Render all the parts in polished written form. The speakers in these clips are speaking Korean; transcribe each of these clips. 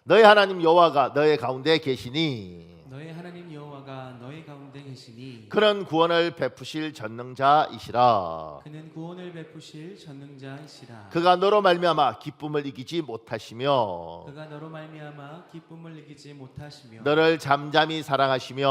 너희 하나님 여호와가 너희 가운데 계시니 너의 하나님 여호와가 너희 가운데 계시니 그는 구원을 베푸실 전능자이시라. 그는 구원을 베푸실 전능자이시라. 그가 너로 말미암아 기쁨을 이기지 못하시며 그가 너로 말미암아 기쁨을 이기지 못하시며 너를 잠잠히 사랑하시며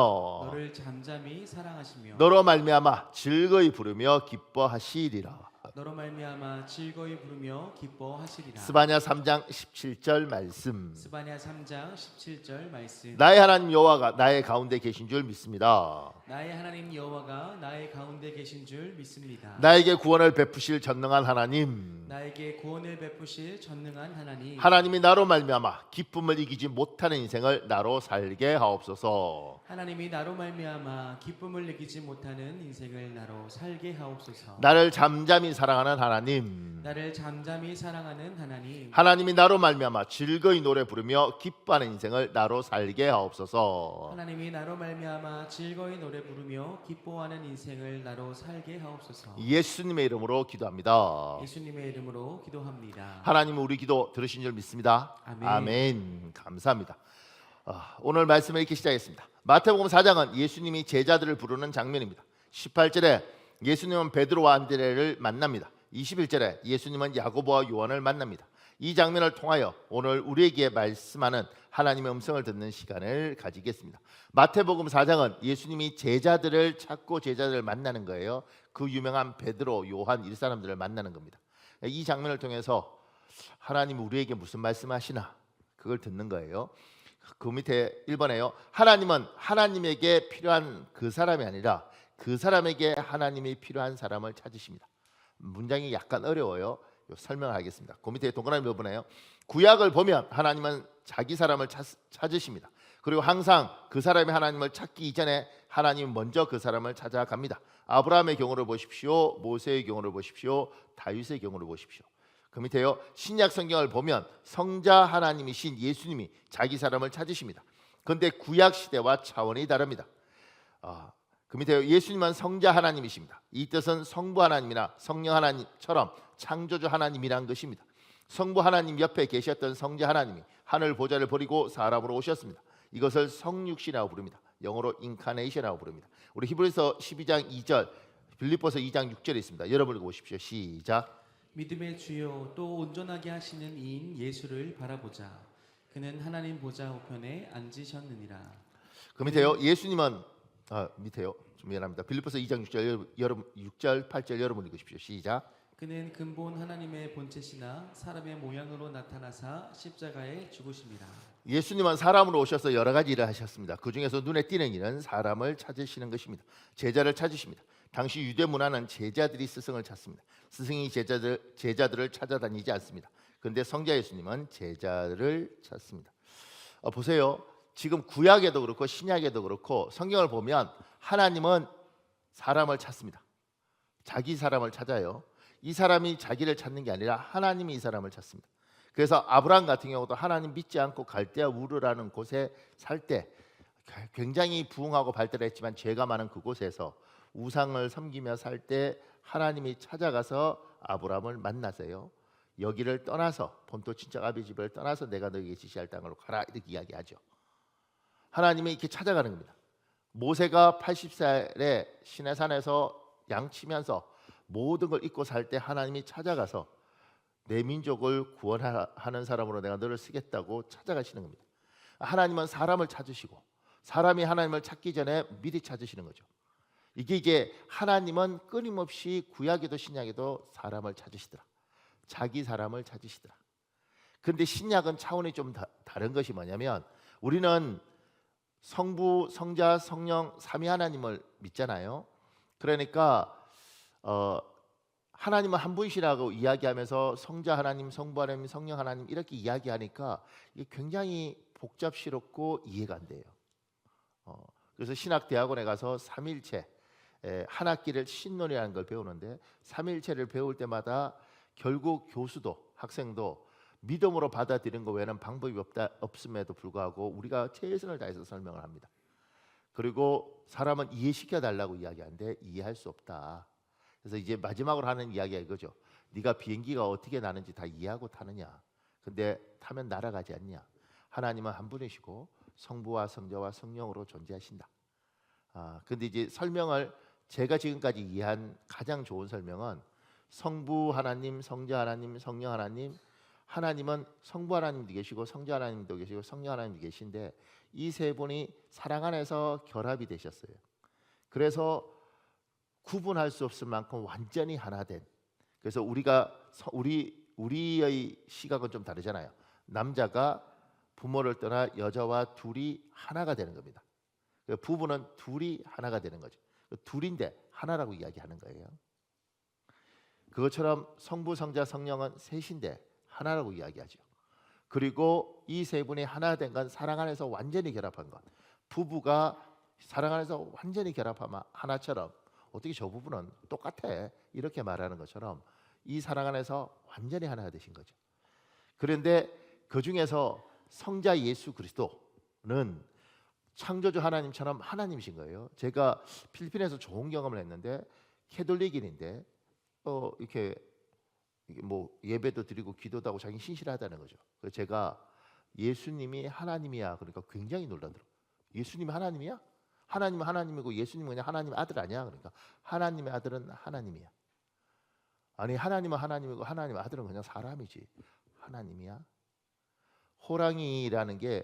너를 잠잠히 사랑하시며 너로 말미암아 즐거이 부르며 기뻐하시리라. 너로 말미암아 즐거이 부르며 기뻐하시리라. 스바냐 3장 17절 말씀. 스바냐 3장 17절 말씀. 나의 하나님 여호와가 나의 가운데 계신 줄 믿습니다. 나의 하나님 여호와가 나의 가운데 계신 줄 믿습니다. 나에게 구원을 베푸실 전능한 하나님, 나에게 구원을 베푸실 전능한 하나님, 하나님이 나로 말미암아 기쁨을 이기지 못하는 인생을 나로 살게 하옵소서. 하나님이 나로 말미암아 기쁨을 이기지 못하는 인생을 나로 살게 하옵소서. 나를 잠잠히 사랑하는 하나님, 나를 잠잠히 사랑하는 하나님, 하나님이 나로 말미암아 즐거이 노래 부르며 기뻐하는 인생을 나로 살게 하옵소서. 하나님이 나로 말미암아 즐거이 노래 부르며 기뻐하는 인생을 나로 살게 하옵소서. 예수님의 이름으로 기도합니다. 예수님의 이름으로 기도합니다. 하나님 우리 기도 들으신 줄 믿습니다. 아멘. 아멘. 감사합니다. 오늘 말씀을 읽기 시작했습니다. 마태복음 4장은 예수님이 제자들을 부르는 장면입니다. 18절에 예수님은 베드로와 안드레를 만납니다. 21절에 예수님은 야고보와 요한을 만납니다. 이 장면을 통하여 오늘 우리에게 말씀하는 하나님의 음성을 듣는 시간을 가지겠습니다. 마태복음 4장은 예수님이 제자들을 찾고 제자들을 만나는 거예요. 그 유명한 베드로, 요한 이 사람들을 만나는 겁니다. 이 장면을 통해서 하나님 우리에게 무슨 말씀하시나 그걸 듣는 거예요. 그 밑에 1번에요. 하나님은 하나님에게 필요한 그 사람이 아니라 그 사람에게 하나님이 필요한 사람을 찾으십니다. 문장이 약간 어려워요. 설명을 하겠습니다. 그 밑에 동그라미 몇 번에요. 구약을 보면 하나님은 자기 사람을 찾으십니다. 그리고 항상 그 사람이 하나님을 찾기 이전에 하나님 먼저 그 사람을 찾아갑니다. 아브라함의 경우를 보십시오. 모세의 경우를 보십시오. 다윗의 경우를 보십시오. 그 밑에요. 신약 성경을 보면 성자 하나님이신 예수님이 자기 사람을 찾으십니다. 그런데 구약 시대와 차원이 다릅니다. 그 밑에요. 예수님은 성자 하나님이십니다. 이 뜻은 성부 하나님이나 성령 하나님처럼 창조주 하나님이란 것입니다. 성부 하나님 옆에 계셨던 성자 하나님이 하늘 보좌를 버리고 사람으로 오셨습니다. 이것을 성육신이라고 부릅니다. 영어로 인카네이션이라고 부릅니다. 우리 히브리서 12장 2절, 빌립보서 2장 6절에 있습니다. 여러분 읽어보십시오. 시작. 믿음의 주요 또 온전하게 하시는 이인 예수를 바라보자. 그는 하나님 보좌 우편에 앉으셨느니라. 그 밑에요. 예수님은 밑에요. 좀 미안합니다. 빌립보서 2장 6절 여러분 6절 8절 여러분 읽으십시오. 시작. 그는 근본 하나님의 본체시나 사람의 모양으로 나타나사 십자가에 죽으심이라. 예수님은 사람으로 오셔서 여러 가지 일을 하셨습니다. 그 중에서 눈에 띄는 일은 사람을 찾으시는 것입니다. 제자를 찾으십니다. 당시 유대 문화는 제자들이 스승을 찾습니다. 스승이 제자들을 찾아다니지 않습니다. 그런데 성자 예수님은 제자를 찾습니다. 보세요. 지금 구약에도 그렇고 신약에도 그렇고 성경을 보면 하나님은 사람을 찾습니다. 자기 사람을 찾아요. 이 사람이 자기를 찾는 게 아니라 하나님이 이 사람을 찾습니다. 그래서 아브라함 같은 경우도 하나님 믿지 않고 갈대아 우르라는 곳에 살 때 굉장히 부흥하고 발달했지만 죄가 많은 그곳에서 우상을 섬기며 살 때 하나님이 찾아가서 아브라함을 만나세요. 여기를 떠나서 본토 친척 아비 집을 떠나서 내가 너에게 지시할 땅으로 가라 이렇게 이야기하죠. 하나님이 이렇게 찾아가는 겁니다. 모세가 80살에 시내산에서 양치면서 모든 걸 잊고 살 때 하나님이 찾아가서 내 민족을 구원하는 사람으로 내가 너를 쓰겠다고 찾아가시는 겁니다. 하나님은 사람을 찾으시고 사람이 하나님을 찾기 전에 미리 찾으시는 거죠. 이게 이제 하나님은 끊임없이 구약에도 신약에도 사람을 찾으시더라. 자기 사람을 찾으시더라. 그런데 신약은 차원이 좀 다른 것이 뭐냐면 우리는 성부, 성자, 성령 삼위 하나님을 믿잖아요. 그러니까 하나님은 한 분이시라고 이야기하면서 성자 하나님, 성부 하나님, 성령 하나님 이렇게 이야기하니까 이게 굉장히 복잡스럽고 이해가 안 돼요. 그래서 신학대학원에 가서 삼일체 한 학기를 신론이라는 걸 배우는데 삼일체를 배울 때마다 결국 교수도 학생도 믿음으로 받아들이는 거 외에는 방법이 없음에도 불구하고 우리가 최선을 다해서 설명을 합니다. 그리고 사람은 이해시켜 달라고 이야기하는데 이해할 수 없다. 그래서 이제 마지막으로 하는 이야기가 이거죠. 네가 비행기가 어떻게 나는지 다 이해하고 타느냐. 근데 타면 날아가지 않냐. 하나님은 한 분이시고 성부와 성자와 성령으로 존재하신다. 근데 이제 설명을 제가 지금까지 이해한 가장 좋은 설명은 성부 하나님, 성자 하나님, 성령 하나님, 하나님은 성부 하나님도 계시고 성자 하나님도 계시고 성령 하나님도 계신데 이 세 분이 사랑 안에서 결합이 되셨어요. 그래서 구분할 수 없을 만큼 완전히 하나 된. 그래서 우리의 시각은 좀 다르잖아요. 남자가 부모를 떠나 여자와 둘이 하나가 되는 겁니다. 부부는 둘이 하나가 되는 거죠. 둘인데 하나라고 이야기하는 거예요. 그것처럼 성부, 성자, 성령은 셋인데 하나라고 이야기하죠. 그리고 이 세 분이 하나 된 건 사랑 안에서 완전히 결합한 것. 부부가 사랑 안에서 완전히 결합하면 하나처럼 어떻게 저 부부는 똑같아 이렇게 말하는 것처럼 이 사랑 안에서 완전히 하나가 되신 거죠. 그런데 그 중에서 성자 예수 그리스도는 창조주 하나님처럼 하나님이신 거예요. 제가 필리핀에서 좋은 경험을 했는데 캐톨릭인인데 이렇게 뭐 예배도 드리고 기도도 하고 자기 신실하다는 거죠. 그래서 제가 예수님이 하나님이야 그러니까 굉장히 놀라더라고요. 예수님이 하나님이야? 하나님은 하나님이고 예수님은 그냥 하나님의 아들 아니야? 그러니까 하나님의 아들은 하나님이야. 아니 하나님은 하나님이고 하나님의 아들은 그냥 사람이지. 하나님이야? 호랑이라는 게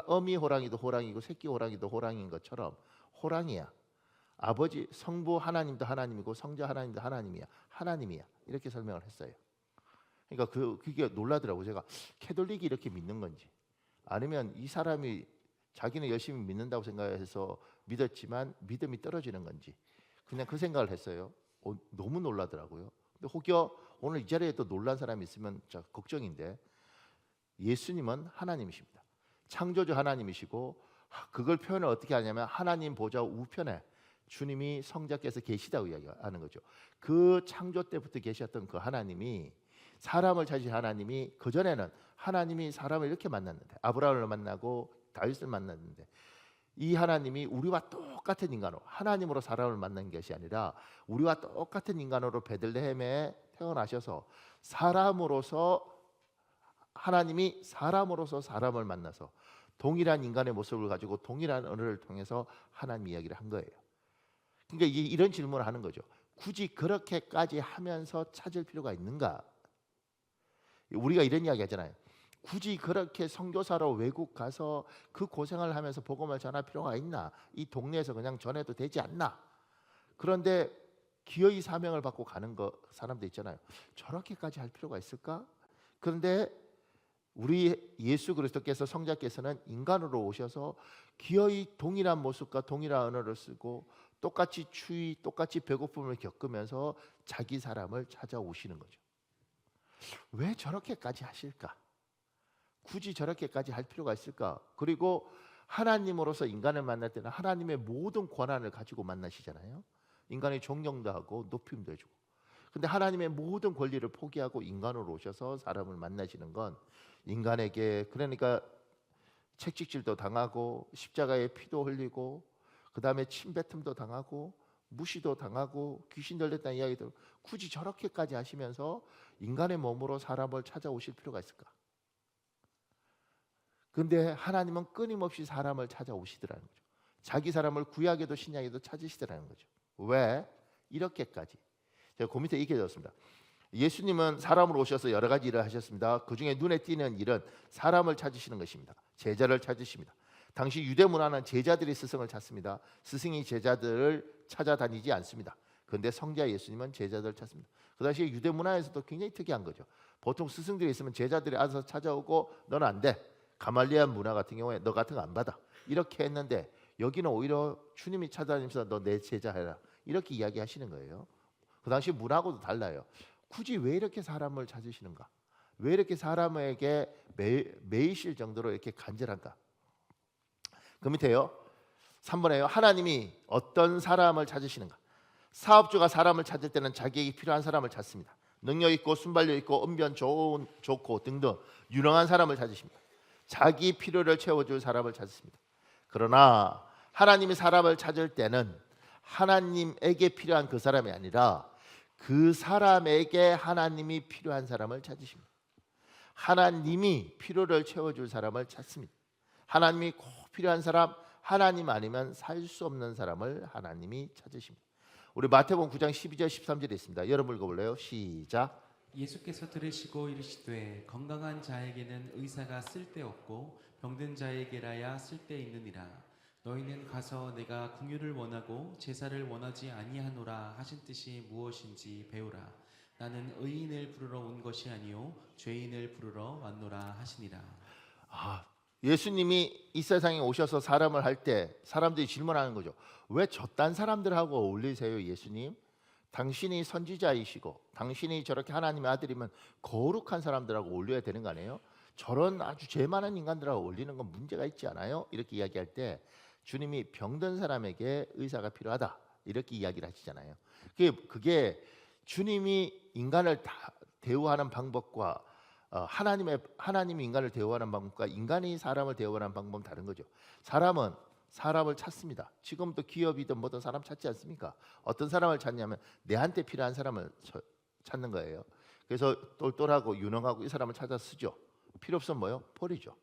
어미 호랑이도 호랑이고 새끼 호랑이도 호랑이인 것처럼 호랑이야. 아버지 성부 하나님도 하나님이고 성자 하나님도 하나님이야. 하나님이야. 이렇게 설명을 했어요. 그러니까 그게 놀라더라고요. 제가 캐톨릭이 이렇게 믿는 건지 아니면 이 사람이 자기는 열심히 믿는다고 생각해서 믿었지만 믿음이 떨어지는 건지 그냥 그 생각을 했어요. 너무 놀라더라고요. 근데 혹여 오늘 이 자리에 또 놀란 사람이 있으면 걱정인데 예수님은 하나님이십니다. 창조주 하나님이시고 그걸 표현을 어떻게 하냐면 하나님 보좌 우편에 주님이 성자께서 계시다고 이야기하는 거죠. 그 창조 때부터 계셨던 그 하나님이 사람을 찾으신 하나님이 그전에는 하나님이 사람을 이렇게 만났는데 아브라함을 만나고 다윗을 만났는데 이 하나님이 우리와 똑같은 인간으로 하나님으로 사람을 만난 것이 아니라 우리와 똑같은 인간으로 베들레헴에 태어나셔서 사람으로서 하나님이 사람으로서 사람을 만나서 동일한 인간의 모습을 가지고 동일한 언어를 통해서 하나님 이야기를 한 거예요. 그러니까 이런 질문을 하는 거죠. 굳이 그렇게까지 하면서 찾을 필요가 있는가? 우리가 이런 이야기 하잖아요. 굳이 그렇게 선교사로 외국 가서 그 고생을 하면서 복음을 전할 필요가 있나? 이 동네에서 그냥 전해도 되지 않나? 그런데 기어이 사명을 받고 가는 사람도 있잖아요. 저렇게까지 할 필요가 있을까? 그런데 우리 예수 그리스도께서 성자께서는 인간으로 오셔서 기어이 동일한 모습과 동일한 언어를 쓰고 똑같이 추위, 똑같이 배고픔을 겪으면서 자기 사람을 찾아오시는 거죠. 왜 저렇게까지 하실까? 굳이 저렇게까지 할 필요가 있을까? 그리고 하나님으로서 인간을 만날 때는 하나님의 모든 권한을 가지고 만나시잖아요. 인간의 존경도 하고 높임도 해주고. 근데 하나님의 모든 권리를 포기하고 인간으로 오셔서 사람을 만나시는 건 인간에게 그러니까 채찍질도 당하고 십자가에 피도 흘리고 그 다음에 침뱉음도 당하고 무시도 당하고 귀신 들렸다는 이야기도 굳이 저렇게까지 하시면서 인간의 몸으로 사람을 찾아오실 필요가 있을까? 근데 하나님은 끊임없이 사람을 찾아오시더라는 거죠. 자기 사람을 구약에도 신약에도 찾으시더라는 거죠. 왜? 이렇게까지. 제가 그 밑에 이렇게 적었습니다. 예수님은 사람으로 오셔서 여러 가지 일을 하셨습니다. 그 중에 눈에 띄는 일은 사람을 찾으시는 것입니다. 제자를 찾으십니다. 당시 유대 문화는 제자들이 스승을 찾습니다. 스승이 제자들을 찾아다니지 않습니다. 그런데 성자 예수님은 제자들을 찾습니다. 그 당시 유대 문화에서도 굉장히 특이한 거죠. 보통 스승들이 있으면 제자들이 알아서 찾아오고 너는 안 돼. 가말리안 문화 같은 경우에 너 같은 거 안 받아. 이렇게 했는데 여기는 오히려 주님이 찾아다니면서 너 내 제자 해라. 이렇게 이야기하시는 거예요. 그 당시 문화하고도 달라요. 굳이 왜 이렇게 사람을 찾으시는가? 왜 이렇게 사람에게 매이실 정도로 이렇게 간절한가? 그 밑에요. 3번에요. 하나님이 어떤 사람을 찾으시는가? 사업주가 사람을 찾을 때는 자기에게 필요한 사람을 찾습니다. 능력 있고 순발력 있고 언변 좋고 등등 유능한 사람을 찾으십니다. 자기 필요를 채워줄 사람을 찾습니다. 그러나 하나님이 사람을 찾을 때는 하나님에게 필요한 그 사람이 아니라 그 사람에게 하나님이 필요한 사람을 찾으십니다. 하나님이 필요를 채워줄 사람을 찾습니다. 하나님이 꼭 필요한 사람, 하나님 아니면 살 수 없는 사람을 하나님이 찾으십니다. 우리 마태복음 9장 12절 13절에 있습니다. 여러분 읽어볼래요? 시작. 예수께서 들으시고 이르시되 건강한 자에게는 의사가 쓸데없고 병든 자에게라야 쓸데있느니라. 너희는 가서 내가 긍휼을 원하고 제사를 원하지 아니하노라 하신 뜻이 무엇인지 배우라. 나는 의인을 부르러 온 것이 아니요 죄인을 부르러 왔노라 하시니라. 예수님이 이 세상에 오셔서 사람을 할 때 사람들이 질문하는 거죠. 왜 저딴 사람들하고 어울리세요, 예수님? 당신이 선지자이시고 당신이 저렇게 하나님의 아들이면 거룩한 사람들하고 어울려야 되는 거 아니에요? 저런 아주 죄 많은 인간들하고 어울리는 건 문제가 있지 않아요? 이렇게 이야기할 때 주님이 병든 사람에게 의사가 필요하다 이렇게 이야기를 하시잖아요. 그게 주님이 인간을 다 대우하는 방법과 하나님이 인간을 대우하는 방법과 인간이 사람을 대우하는 방법은 다른 거죠. 사람은 사람을 찾습니다. 지금도 기업이든 뭐든 사람 찾지 않습니까? 어떤 사람을 찾냐면 내한테 필요한 사람을 찾는 거예요. 그래서 똘똘하고 유능하고 이 사람을 찾아 쓰죠. 필요 없으면 뭐요? 버리죠.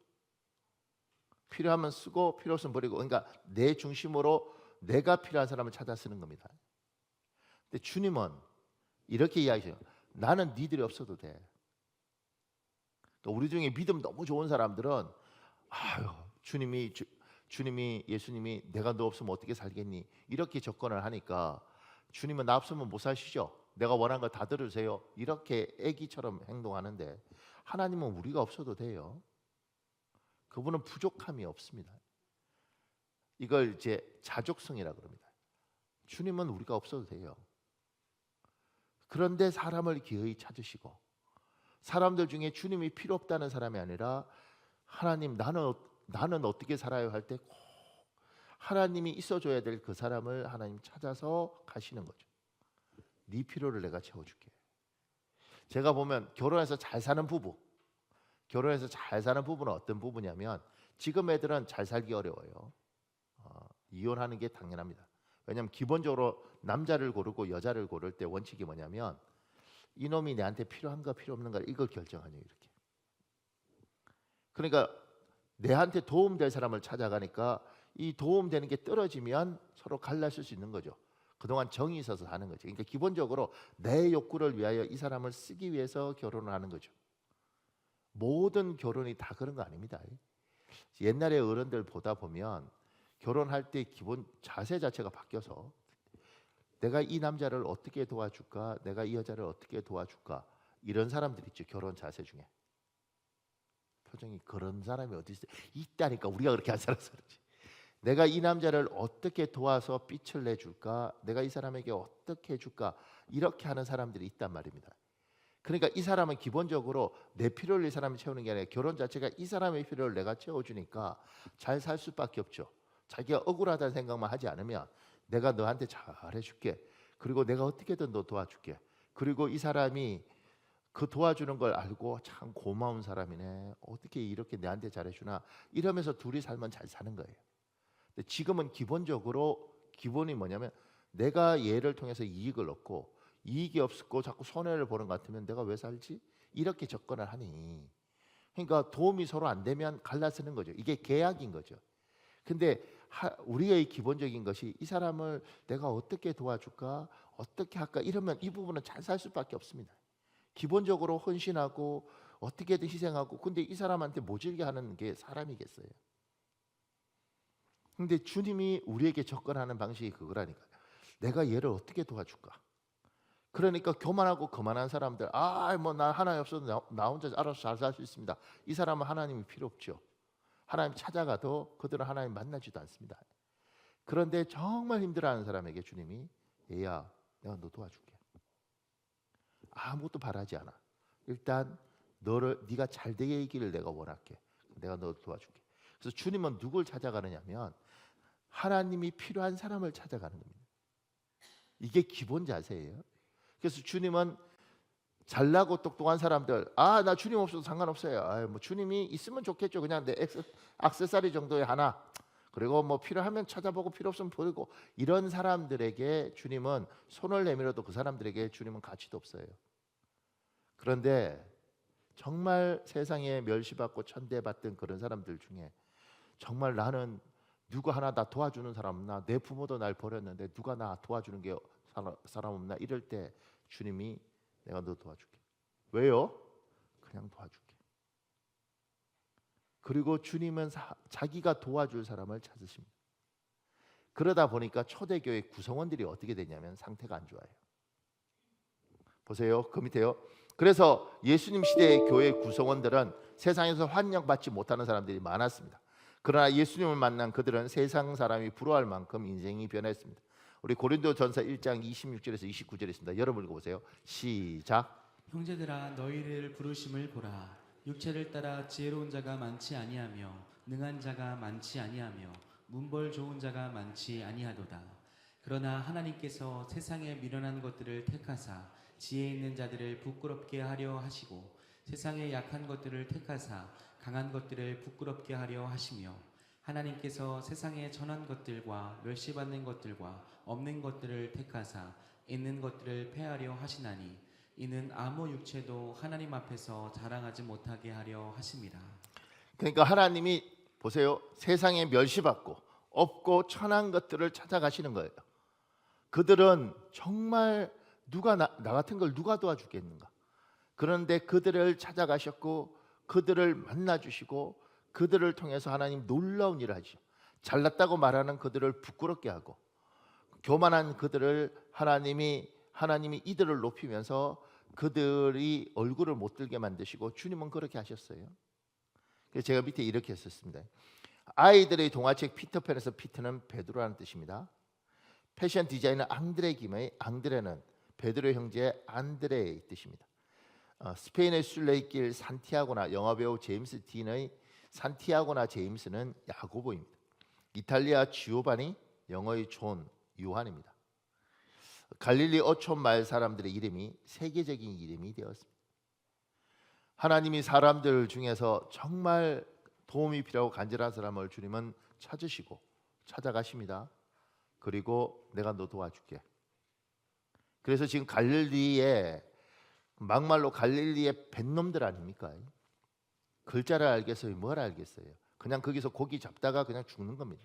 필요하면 쓰고 필요 없으면 버리고, 그러니까 내 중심으로 내가 필요한 사람을 찾아 쓰는 겁니다. 근데 주님은 이렇게 이야기해요. 나는 니들이 없어도 돼. 우리 중에 믿음 너무 좋은 사람들은 주님이 예수님이 내가 너 없으면 어떻게 살겠니? 이렇게 접근을 하니까 주님은 나 없으면 못 사시죠. 내가 원하는 거 다 들으세요. 이렇게 애기처럼 행동하는데 하나님은 우리가 없어도 돼요. 그분은 부족함이 없습니다. 이걸 이제 자족성이라고 그럽니다. 주님은 우리가 없어도 돼요. 그런데 사람을 기어이 찾으시고 사람들 중에 주님이 필요 없다는 사람이 아니라 하나님 나는 어떻게 살아요 할 때 꼭 하나님이 있어줘야 될 그 사람을 하나님 찾아서 가시는 거죠. 네 필요를 내가 채워줄게. 제가 보면 결혼해서 잘 사는 부부는 어떤 부부냐면 지금 애들은 잘 살기 어려워요. 이혼하는 게 당연합니다. 왜냐하면 기본적으로 남자를 고르고 여자를 고를 때 원칙이 뭐냐면 이놈이 내한테 필요한가 필요 없는가 이걸 결정하죠. 이렇게. 그러니까 내한테 도움될 사람을 찾아가니까 이 도움되는 게 떨어지면 서로 갈라질 수 있는 거죠. 그동안 정이 있어서 사는 거죠. 그러니까 기본적으로 내 욕구를 위하여 이 사람을 쓰기 위해서 결혼을 하는 거죠. 모든 결혼이 다 그런 거 아닙니다. 옛날에 어른들 보다 보면 결혼할 때 기본 자세 자체가 바뀌어서 내가 이 남자를 어떻게 도와줄까? 내가 이 여자를 어떻게 도와줄까? 이런 사람들 있죠. 결혼 자세 중에. 표정이 그런 사람이 어디 있다니까 우리가 그렇게 안 살아서 그렇지. 내가 이 남자를 어떻게 도와서 빛을 내줄까? 내가 이 사람에게 어떻게 해줄까? 이렇게 하는 사람들이 있단 말입니다. 그러니까 이 사람은 기본적으로 내 필요를 이 사람이 채우는 게 아니라 결혼 자체가 이 사람의 필요를 내가 채워주니까 잘 살 수밖에 없죠. 자기가 억울하다는 생각만 하지 않으면 내가 너한테 잘해줄게. 그리고 내가 어떻게든 너 도와줄게. 그리고 이 사람이 그 도와주는 걸 알고 참 고마운 사람이네. 어떻게 이렇게 내한테 잘해주나. 이러면서 둘이 살면 잘 사는 거예요. 근데 지금은 기본이 뭐냐면 내가 얘를 통해서 이익을 얻고 이익이 없고 자꾸 손해를 보는 것 같으면 내가 왜 살지? 이렇게 접근을 하니. 그러니까 도움이 서로 안 되면 갈라서는 거죠. 이게 계약인 거죠. 근데 우리의 기본적인 것이 이 사람을 내가 어떻게 도와줄까? 어떻게 할까? 이러면 이 부분은 잘 살 수밖에 없습니다. 기본적으로 헌신하고 어떻게든 희생하고 근데 이 사람한테 모질게 하는 게 사람이겠어요. 근데 주님이 우리에게 접근하는 방식이 그거라니까요. 내가 얘를 어떻게 도와줄까? 그러니까 교만하고 거만한 사람들 뭐 나 하나님 없어도 나 혼자 알아서 잘 살 수 있습니다. 이 사람은 하나님이 필요 없죠. 하나님 찾아가도 그들은 하나님 만나지도 않습니다. 그런데 정말 힘들어하는 사람에게 주님이 얘야 내가 너 도와줄게. 아무것도 바라지 않아. 일단 네가 잘 되기를 내가 원할게. 내가 너 도와줄게. 그래서 주님은 누굴 찾아가느냐면 하나님이 필요한 사람을 찾아가는 겁니다. 이게 기본 자세예요. 그래서 주님은 잘나고 똑똑한 사람들 나 주님 없어도 상관없어요. 뭐 주님이 있으면 좋겠죠. 그냥 내 액세서리 정도의 하나 그리고 뭐 필요하면 찾아보고 필요 없으면 버리고 이런 사람들에게 주님은 손을 내밀어도 그 사람들에게 주님은 가치도 없어요. 그런데 정말 세상에 멸시받고 천대받던 그런 사람들 중에 정말 나는 누구 하나 나 도와주는 사람 없나? 내 부모도 날 버렸는데 누가 나 도와주는 게 사람 없나? 이럴 때 주님이 내가 너 도와줄게. 왜요? 그냥 도와줄게. 그리고 주님은 자기가 도와줄 사람을 찾으십니다. 그러다 보니까 초대교회 구성원들이 어떻게 되냐면 상태가 안 좋아요. 보세요. 그 밑에요. 그래서 예수님 시대의 교회 구성원들은 세상에서 환영받지 못하는 사람들이 많았습니다. 그러나 예수님을 만난 그들은 세상 사람이 부러워할 만큼 인생이 변했습니다. 우리 고린도전서 1장 26절에서 29절에 있습니다. 여러분 읽어보세요. 시작. 형제들아 너희를 부르심을 보라. 육체를 따라 지혜로운 자가 많지 아니하며 능한 자가 많지 아니하며 문벌 좋은 자가 많지 아니하도다. 그러나 하나님께서 세상에 미련한 것들을 택하사 지혜 있는 자들을 부끄럽게 하려 하시고 세상에 약한 것들을 택하사 강한 것들을 부끄럽게 하려 하시며 하나님께서 세상에 전한 것들과 멸시받는 것들과 없는 것들을 택하사 있는 것들을 패하려 하시나니 이는 아무 육체도 하나님 앞에서 자랑하지 못하게 하려 하심이라. 그러니까 하나님이 보세요. 세상에 멸시받고 없고 천한 것들을 찾아가시는 거예요. 그들은 정말 누가 나 같은 걸 누가 도와주겠는가? 그런데 그들을 찾아가셨고 그들을 만나주시고 그들을 통해서 하나님 놀라운 일을 하시죠. 잘났다고 말하는 그들을 부끄럽게 하고 교만한 그들을 하나님이 이들을 높이면서 그들이 얼굴을 못 들게 만드시고 주님은 그렇게 하셨어요. 그래서 제가 밑에 이렇게 했었습니다. 아이들의 동화책 피터팬에서 피터는 베드로라는 뜻입니다. 패션 디자이너 앙드레 김의 앙드레는 베드로 형제 안드레의 뜻입니다. 스페인의 순례길 산티아고나 영화배우 제임스 딘의 산티아고나 제임스는 야고보입니다. 이탈리아 지오바니 영어의 존 요한입니다. 갈릴리 어촌 마을 사람들의 이름이 세계적인 이름이 되었습니다. 하나님이 사람들 중에서 정말 도움이 필요하고 간절한 사람을 주님은 찾으시고 찾아가십니다. 그리고 내가 너 도와줄게. 그래서 지금 갈릴리에 막말로 갈릴리의 뱃놈들 아닙니까? 글자를 알겠어요? 뭘 알겠어요? 그냥 거기서 고기 잡다가 그냥 죽는 겁니다.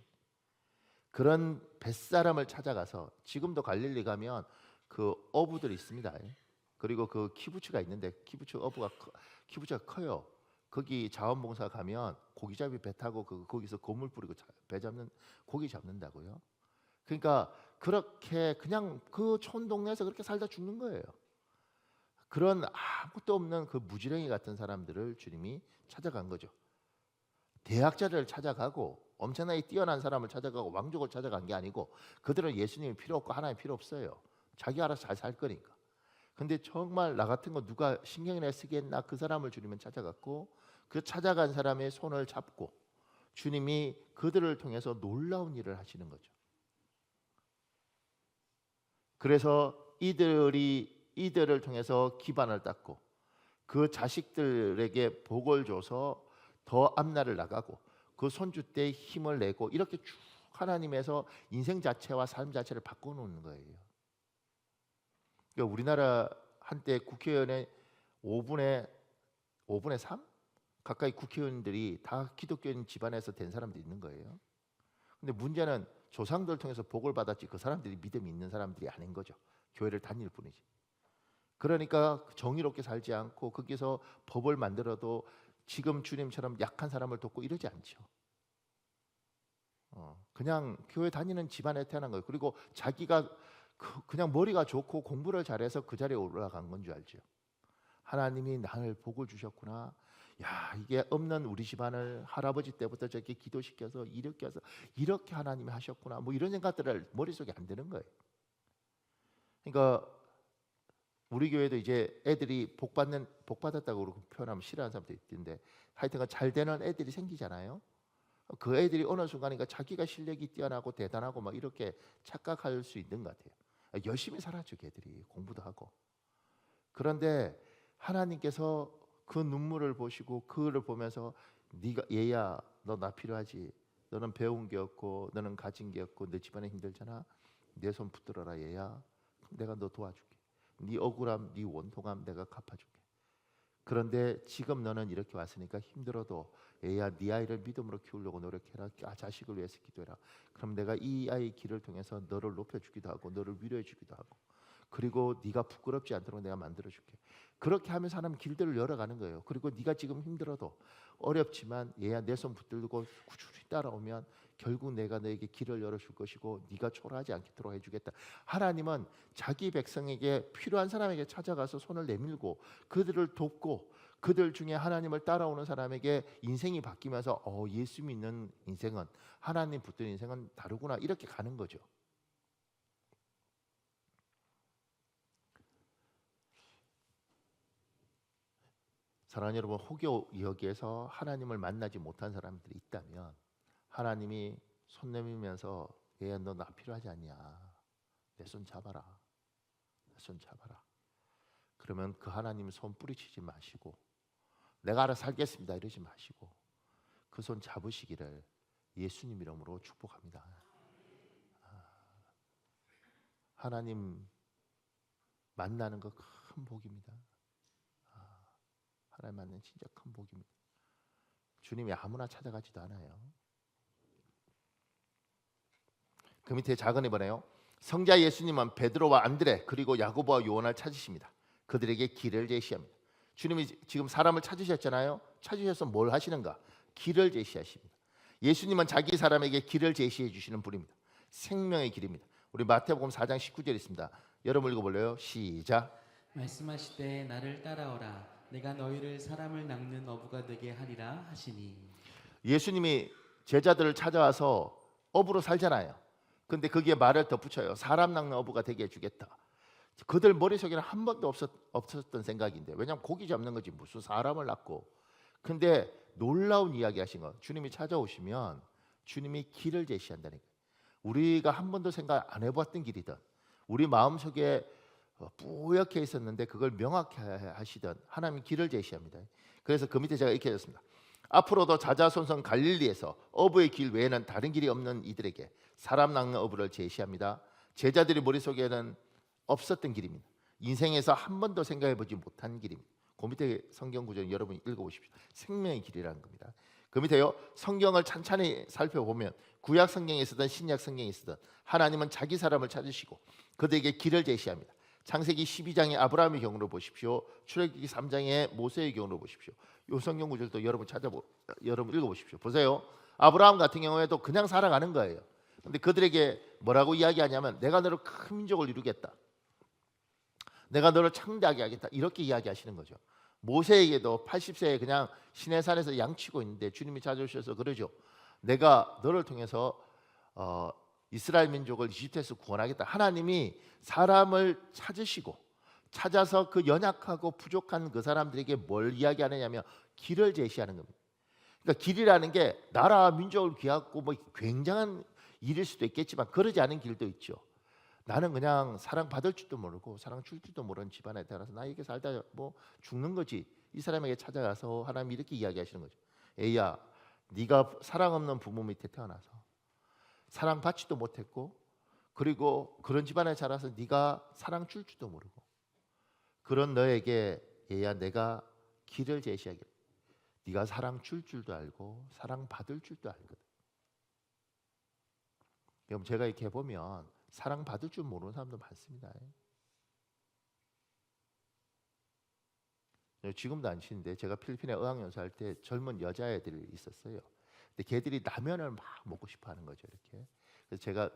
그런 뱃사람을 찾아가서 지금도 갈릴리 가면 그 어부들이 있습니다. 그리고 그 키부츠가 있는데 키부츠가 커요. 거기 자원봉사 가면 고기잡이 배 타고 거기서 고물 뿌리고 배 잡는 고기 잡는다고요. 그러니까 그렇게 그냥 그 촌동네에서 그렇게 살다 죽는 거예요. 그런 아무것도 없는 그 무지랭이 같은 사람들을 주님이 찾아간 거죠. 대학자를 찾아가고 엄청나게 뛰어난 사람을 찾아가고 왕족을 찾아간 게 아니고 그들은 예수님이 필요 없고 하나님 필요 없어요. 자기 알아서 잘 살 거니까. 근데 정말 나 같은 거 누가 신경이나 쓰겠나 그 사람을 주님은 찾아갔고 그 찾아간 사람의 손을 잡고 주님이 그들을 통해서 놀라운 일을 하시는 거죠. 그래서 이들을 통해서 기반을 닦고 그 자식들에게 복을 줘서 더 앞날을 나가고 그 손주 때 힘을 내고 이렇게 쭉 하나님에서 인생 자체와 삶 자체를 바꿔놓는 거예요. 그러니까 우리나라 한때 국회의원의 5분의 3 가까이 국회의원들이 다 기독교인 집안에서 된 사람들이 있는 거예요. 근데 문제는 조상들 통해서 복을 받았지 그 사람들이 믿음이 있는 사람들이 아닌 거죠. 교회를 다닐 뿐이지. 그러니까 정의롭게 살지 않고 거기서 법을 만들어도 지금 주님처럼 약한 사람을 돕고 이러지 않죠. 그냥 교회 다니는 집안에 태어난 거예요. 그리고 자기가 그냥 머리가 좋고 공부를 잘해서 그 자리에 올라간 건 줄 알죠. 하나님이 나를 복을 주셨구나. 야, 이게 없는 우리 집안을 할아버지 때부터 저렇게 기도시켜서 이렇게 해서 이렇게 하나님이 하셨구나. 뭐 이런 생각들을 머릿속에 안 드는 거예요. 그러니까 우리 교회도 이제 애들이 복 받았다고 그러고 표현하면 싫어하는 사람도 있던데 하여튼간 잘 되는 애들이 생기잖아요. 그 애들이 어느 순간인가 자기가 실력이 뛰어나고 대단하고 막 이렇게 착각할 수 있는 것 같아요. 열심히 살았죠, 걔들이 공부도 하고. 그런데 하나님께서 그 눈물을 보시고 그를 보면서 네가 얘야 너 나 필요하지. 너는 배운 게 없고 너는 가진 게 없고 내 집안에 힘들잖아. 내 손 붙들어라 얘야. 내가 너 도와줄게. 네 억울함, 네 원통함 내가 갚아줄게. 그런데 지금 너는 이렇게 왔으니까 힘들어도 애야 네 아이를 믿음으로 키우려고 노력해라. 자식을 위해서 기도해라. 그럼 내가 이 아이 길을 통해서 너를 높여주기도 하고 너를 위로해주기도 하고 그리고 네가 부끄럽지 않도록 내가 만들어줄게. 그렇게 하면서 하나님 길들을 열어가는 거예요. 그리고 네가 지금 힘들어도 어렵지만 얘야 내 손 붙들고 꾸준히 따라오면 결국 내가 너에게 길을 열어줄 것이고 네가 초라하지 않도록 해주겠다. 하나님은 자기 백성에게 필요한 사람에게 찾아가서 손을 내밀고 그들을 돕고 그들 중에 하나님을 따라오는 사람에게 인생이 바뀌면서 예수 믿는 인생은 하나님 붙든 인생은 다르구나 이렇게 가는 거죠. 사랑하는 여러분, 혹여 여기에서 하나님을 만나지 못한 사람들이 있다면 하나님이 손 내밀면서 얘야 너 나 필요하지 않냐, 내 손 잡아라, 내 손 잡아라. 그러면 그 하나님 손 뿌리치지 마시고 내가 알아서 살겠습니다 이러지 마시고 그 손 잡으시기를 예수님 이름으로 축복합니다. 하나님 만나는 거 큰 복입니다. 하나님 만나는 진짜 큰 복입니다. 주님이 아무나 찾아가지도 않아요. 그 밑에 작은 이번에요. 성자 예수님은 베드로와 안드레 그리고 야고보와 요한을 찾으십니다. 그들에게 길을 제시합니다. 주님이 지금 사람을 찾으셨잖아요. 찾으셔서 뭘 하시는가? 길을 제시하십니다. 예수님은 자기 사람에게 길을 제시해 주시는 분입니다. 생명의 길입니다. 우리 마태복음 4장 19절 있습니다. 여러분 읽어볼래요? 시작. 말씀하시되 나를 따라오라 내가 너희를 사람을 낚는 어부가 되게 하리라 하시니. 예수님이 제자들을 찾아와서 어부로 살잖아요. 근데 거기에 말을 덧붙여요. 사람 낚는 어부가 되게 해주겠다. 그들 머릿속에는 한 번도 없었던 생각인데, 왜냐하면 고기 잡는 거지 무슨 사람을 낚고. 근데 놀라운 이야기 하신 거, 주님이 찾아오시면 주님이 길을 제시한다는 거예요. 우리가 한 번도 생각 안 해봤던 길이든 우리 마음속에 뿌옇게 있었는데 그걸 명확히 하시던 하나님이 길을 제시합니다. 그래서 그 밑에 제가 이렇게 했습니다. 앞으로도 자자손손 갈릴리에서 어부의 길 외에는 다른 길이 없는 이들에게 사람 낚는 어부를 제시합니다. 제자들이 머릿속에는 없었던 길입니다. 인생에서 한 번도 생각해보지 못한 길입니다. 그 밑에 성경 구절 여러분이 읽어보십시오. 생명의 길이라는 겁니다. 그 밑에요. 성경을 찬찬히 살펴보면 구약 성경에 있었던 신약 성경에 있었던 하나님은 자기 사람을 찾으시고 그들에게 길을 제시합니다. 창세기 12장의 아브라함의 경우를 보십시오. 출애굽기 3장의 모세의 경우를 보십시오. 이 성경 구절도 여러분 읽어보십시오. 보세요. 아브라함 같은 경우에도 그냥 살아가는 거예요. 근데 그들에게 뭐라고 이야기하냐면 내가 너를 큰 민족을 이루겠다, 내가 너를 창대하게 하겠다, 이렇게 이야기하시는 거죠. 모세에게도 80세에 그냥 시내산에서 양치고 있는데 주님이 찾아오셔서 그러죠. 내가 너를 통해서 이스라엘 민족을 이집트에서 구원하겠다. 하나님이 사람을 찾으시고 찾아서 그 연약하고 부족한 그 사람들에게 뭘 이야기하느냐면 길을 제시하는 겁니다. 그러니까 길이라는 게 나라 민족을 귀하고 뭐 굉장한 일일 수도 있겠지만 그러지 않은 길도 있죠. 나는 그냥 사랑받을 줄도 모르고 사랑 줄 줄도 모르는 집안에 태어나서 나에게 살다 뭐 죽는 거지. 이 사람에게 찾아가서 하나님이 이렇게 이야기하시는 거죠. 에이야, 네가 사랑 없는 부모 밑에 태어나서 사랑받지도 못했고 그리고 그런 집안에 자라서 네가 사랑 줄 줄도 모르고 그런 너에게 얘야 내가 길을 제시하기를 네가 사랑 줄 줄도 알고 사랑 받을 줄도 알거든. 그럼 제가 이렇게 보면 사랑 받을 줄 모르는 사람도 많습니다. 지금도 안 치는데 제가 필리핀에 어학연수 할 때 젊은 여자애들이 있었어요. 근데 걔들이 라면을 막 먹고 싶어 하는 거죠. 이렇게. 그래서 제가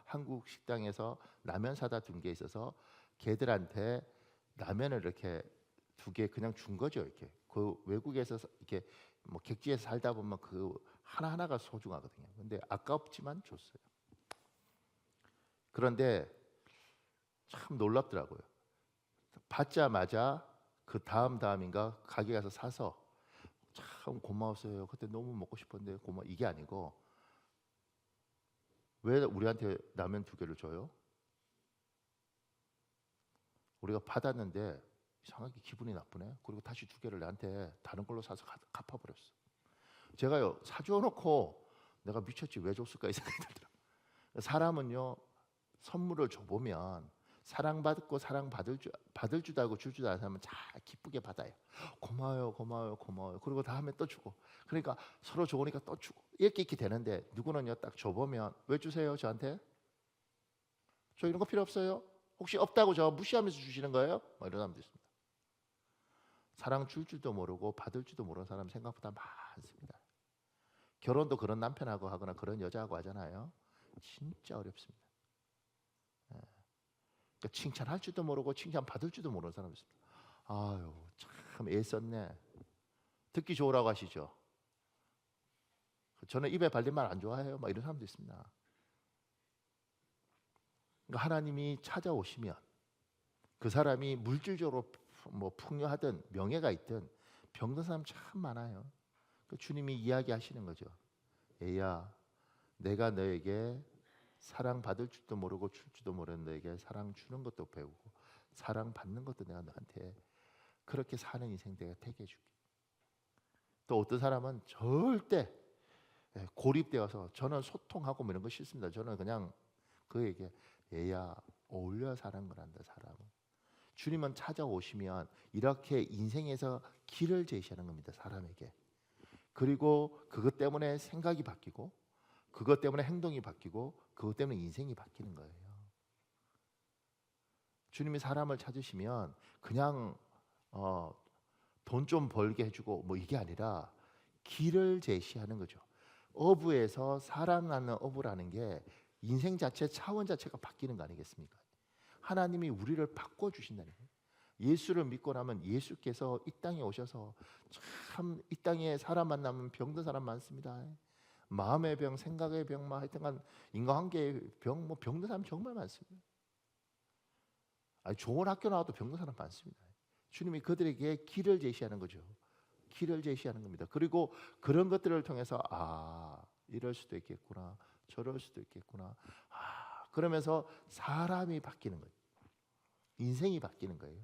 한국 식당에서 라면 사다 둔 게 있어서 걔들한테 라면을 이렇게 2개 그냥 준 거죠. 이렇게. 그 외국에서 이렇게 뭐 객지에서 살다 보면 그 하나하나가 소중하거든요. 근데 아깝지만 줬어요. 그런데 참 놀랍더라고요. 받자마자 그 다음인가 가게 가서 사서 참 고마웠어요. 그때 너무 먹고 싶었는데 이게 아니고 왜 우리한테 라면 2개를 줘요? 우리가 받았는데 이상하게 기분이 나쁘네. 그리고 다시 2개를 나한테 다른 걸로 사서 갚아버렸어. 제가요 사줘놓고 내가 미쳤지 왜 줬을까 이 생각이 들더라고요. 사람은요 선물을 줘보면 사랑받고 받을 줄도 알고 줄 줄도 아는 사람은 잘 기쁘게 받아요. 고마워요, 고마워요, 고마워요. 그리고 다음에 또 주고. 그러니까 서로 좋으니까 또 주고. 이렇게 되는데 누구는요 딱 줘보면 왜 주세요 저한테? 저 이런 거 필요 없어요. 혹시 없다고 저 무시하면서 주시는 거예요? 뭐 이런 사람도 있습니다. 사랑 줄 줄도 모르고 받을 줄도 모르는 사람 생각보다 많습니다. 결혼도 그런 남편하고 하거나 그런 여자하고 하잖아요. 진짜 어렵습니다. 그러니까 칭찬할 줄도 모르고 칭찬 받을 줄도 모르는 사람이 있습니다. 아유 참 애썼네. 듣기 좋으라고 하시죠. 저는 입에 발린 말 안 좋아해요. 막 이런 사람도 있습니다. 그러니까 하나님이 찾아오시면 그 사람이 물질적으로 뭐 풍요하든 명예가 있든 병든 사람 참 많아요. 그 주님이 이야기하시는 거죠. 애야, 내가 너에게 사랑 받을 줄도 모르고 줄 줄도 모르는 너에게 사랑 주는 것도 배우고 사랑 받는 것도 내가 너한테 그렇게 사는 인생 내가 되게 해줄게. 또 어떤 사람은 절대 고립되어서 저는 소통하고 뭐 이런 거 싫습니다. 저는 그냥 그에게 애야 어울려 사는 거란다 사람은. 주님은 찾아오시면 이렇게 인생에서 길을 제시하는 겁니다. 사람에게. 그리고 그것 때문에 생각이 바뀌고 그것 때문에 행동이 바뀌고 그것 때문에 인생이 바뀌는 거예요. 주님이 사람을 찾으시면 그냥 돈 좀 벌게 해주고 뭐 이게 아니라 길을 제시하는 거죠. 어부에서 사랑하는 어부라는 게 인생 자체 차원 자체가 바뀌는 거 아니겠습니까? 하나님이 우리를 바꿔주신다는 거예요. 예수를 믿고 나면 예수께서 이 땅에 오셔서 참 이 땅에 사람 만나면 병든 사람 많습니다. 마음의 병, 생각의 병, 뭐 하여튼간 인간관계의 병, 뭐 병든 사람 정말 많습니다. 아니, 좋은 학교 나와도 병든 사람 많습니다. 주님이 그들에게 길을 제시하는 거죠. 길을 제시하는 겁니다. 그리고 그런 것들을 통해서 이럴 수도 있겠구나, 저럴 수도 있겠구나. 그러면서 사람이 바뀌는 거예요. 인생이 바뀌는 거예요.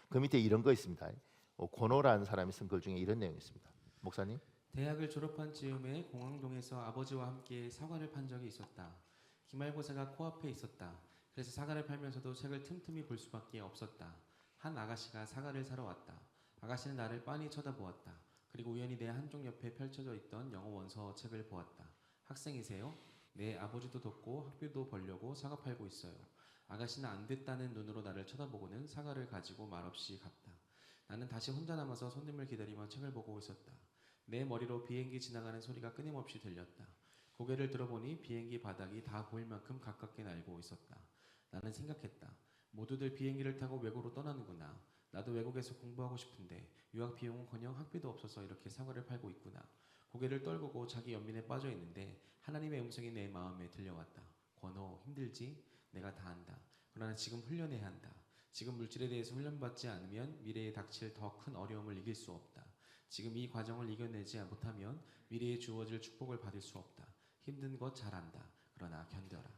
그 밑에 이런 거 있습니다. 권호라는 사람이 쓴 글 중에 이런 내용이 있습니다. 목사님. 대학을 졸업한 즈음에 공항동에서 아버지와 함께 사과를 판 적이 있었다. 기말고사가 코앞에 있었다. 그래서 사과를 팔면서도 책을 틈틈이 볼 수밖에 없었다. 한 아가씨가 사과를 사러 왔다. 아가씨는 나를 빤히 쳐다보았다. 그리고 우연히 내 한쪽 옆에 펼쳐져 있던 영어 원서 책을 보았다. 학생이세요? 네, 아버지도 돕고 학비도 벌려고 사과 팔고 있어요. 아가씨는 안 됐다는 눈으로 나를 쳐다보고는 사과를 가지고 말없이 갔다. 나는 다시 혼자 남아서 손님을 기다리며 책을 보고 있었다. 내 머리로 비행기 지나가는 소리가 끊임없이 들렸다. 고개를 들어보니 비행기 바닥이 다 보일 만큼 가깝게 날고 있었다. 나는 생각했다. 모두들 비행기를 타고 외국으로 떠나는구나. 나도 외국에서 공부하고 싶은데 유학 비용은커녕 학비도 없어서 이렇게 사과를 팔고 있구나. 고개를 떨구고 자기 연민에 빠져 있는데 하나님의 음성이 내 마음에 들려왔다. 권호, 힘들지? 내가 다 안다. 그러나 지금 훈련해야 한다. 지금 물질에 대해서 훈련받지 않으면 미래에 닥칠 더 큰 어려움을 이길 수 없다. 지금 이 과정을 이겨내지 못하면 미래에 주어질 축복을 받을 수 없다. 힘든 것 잘 안다. 그러나 견뎌라.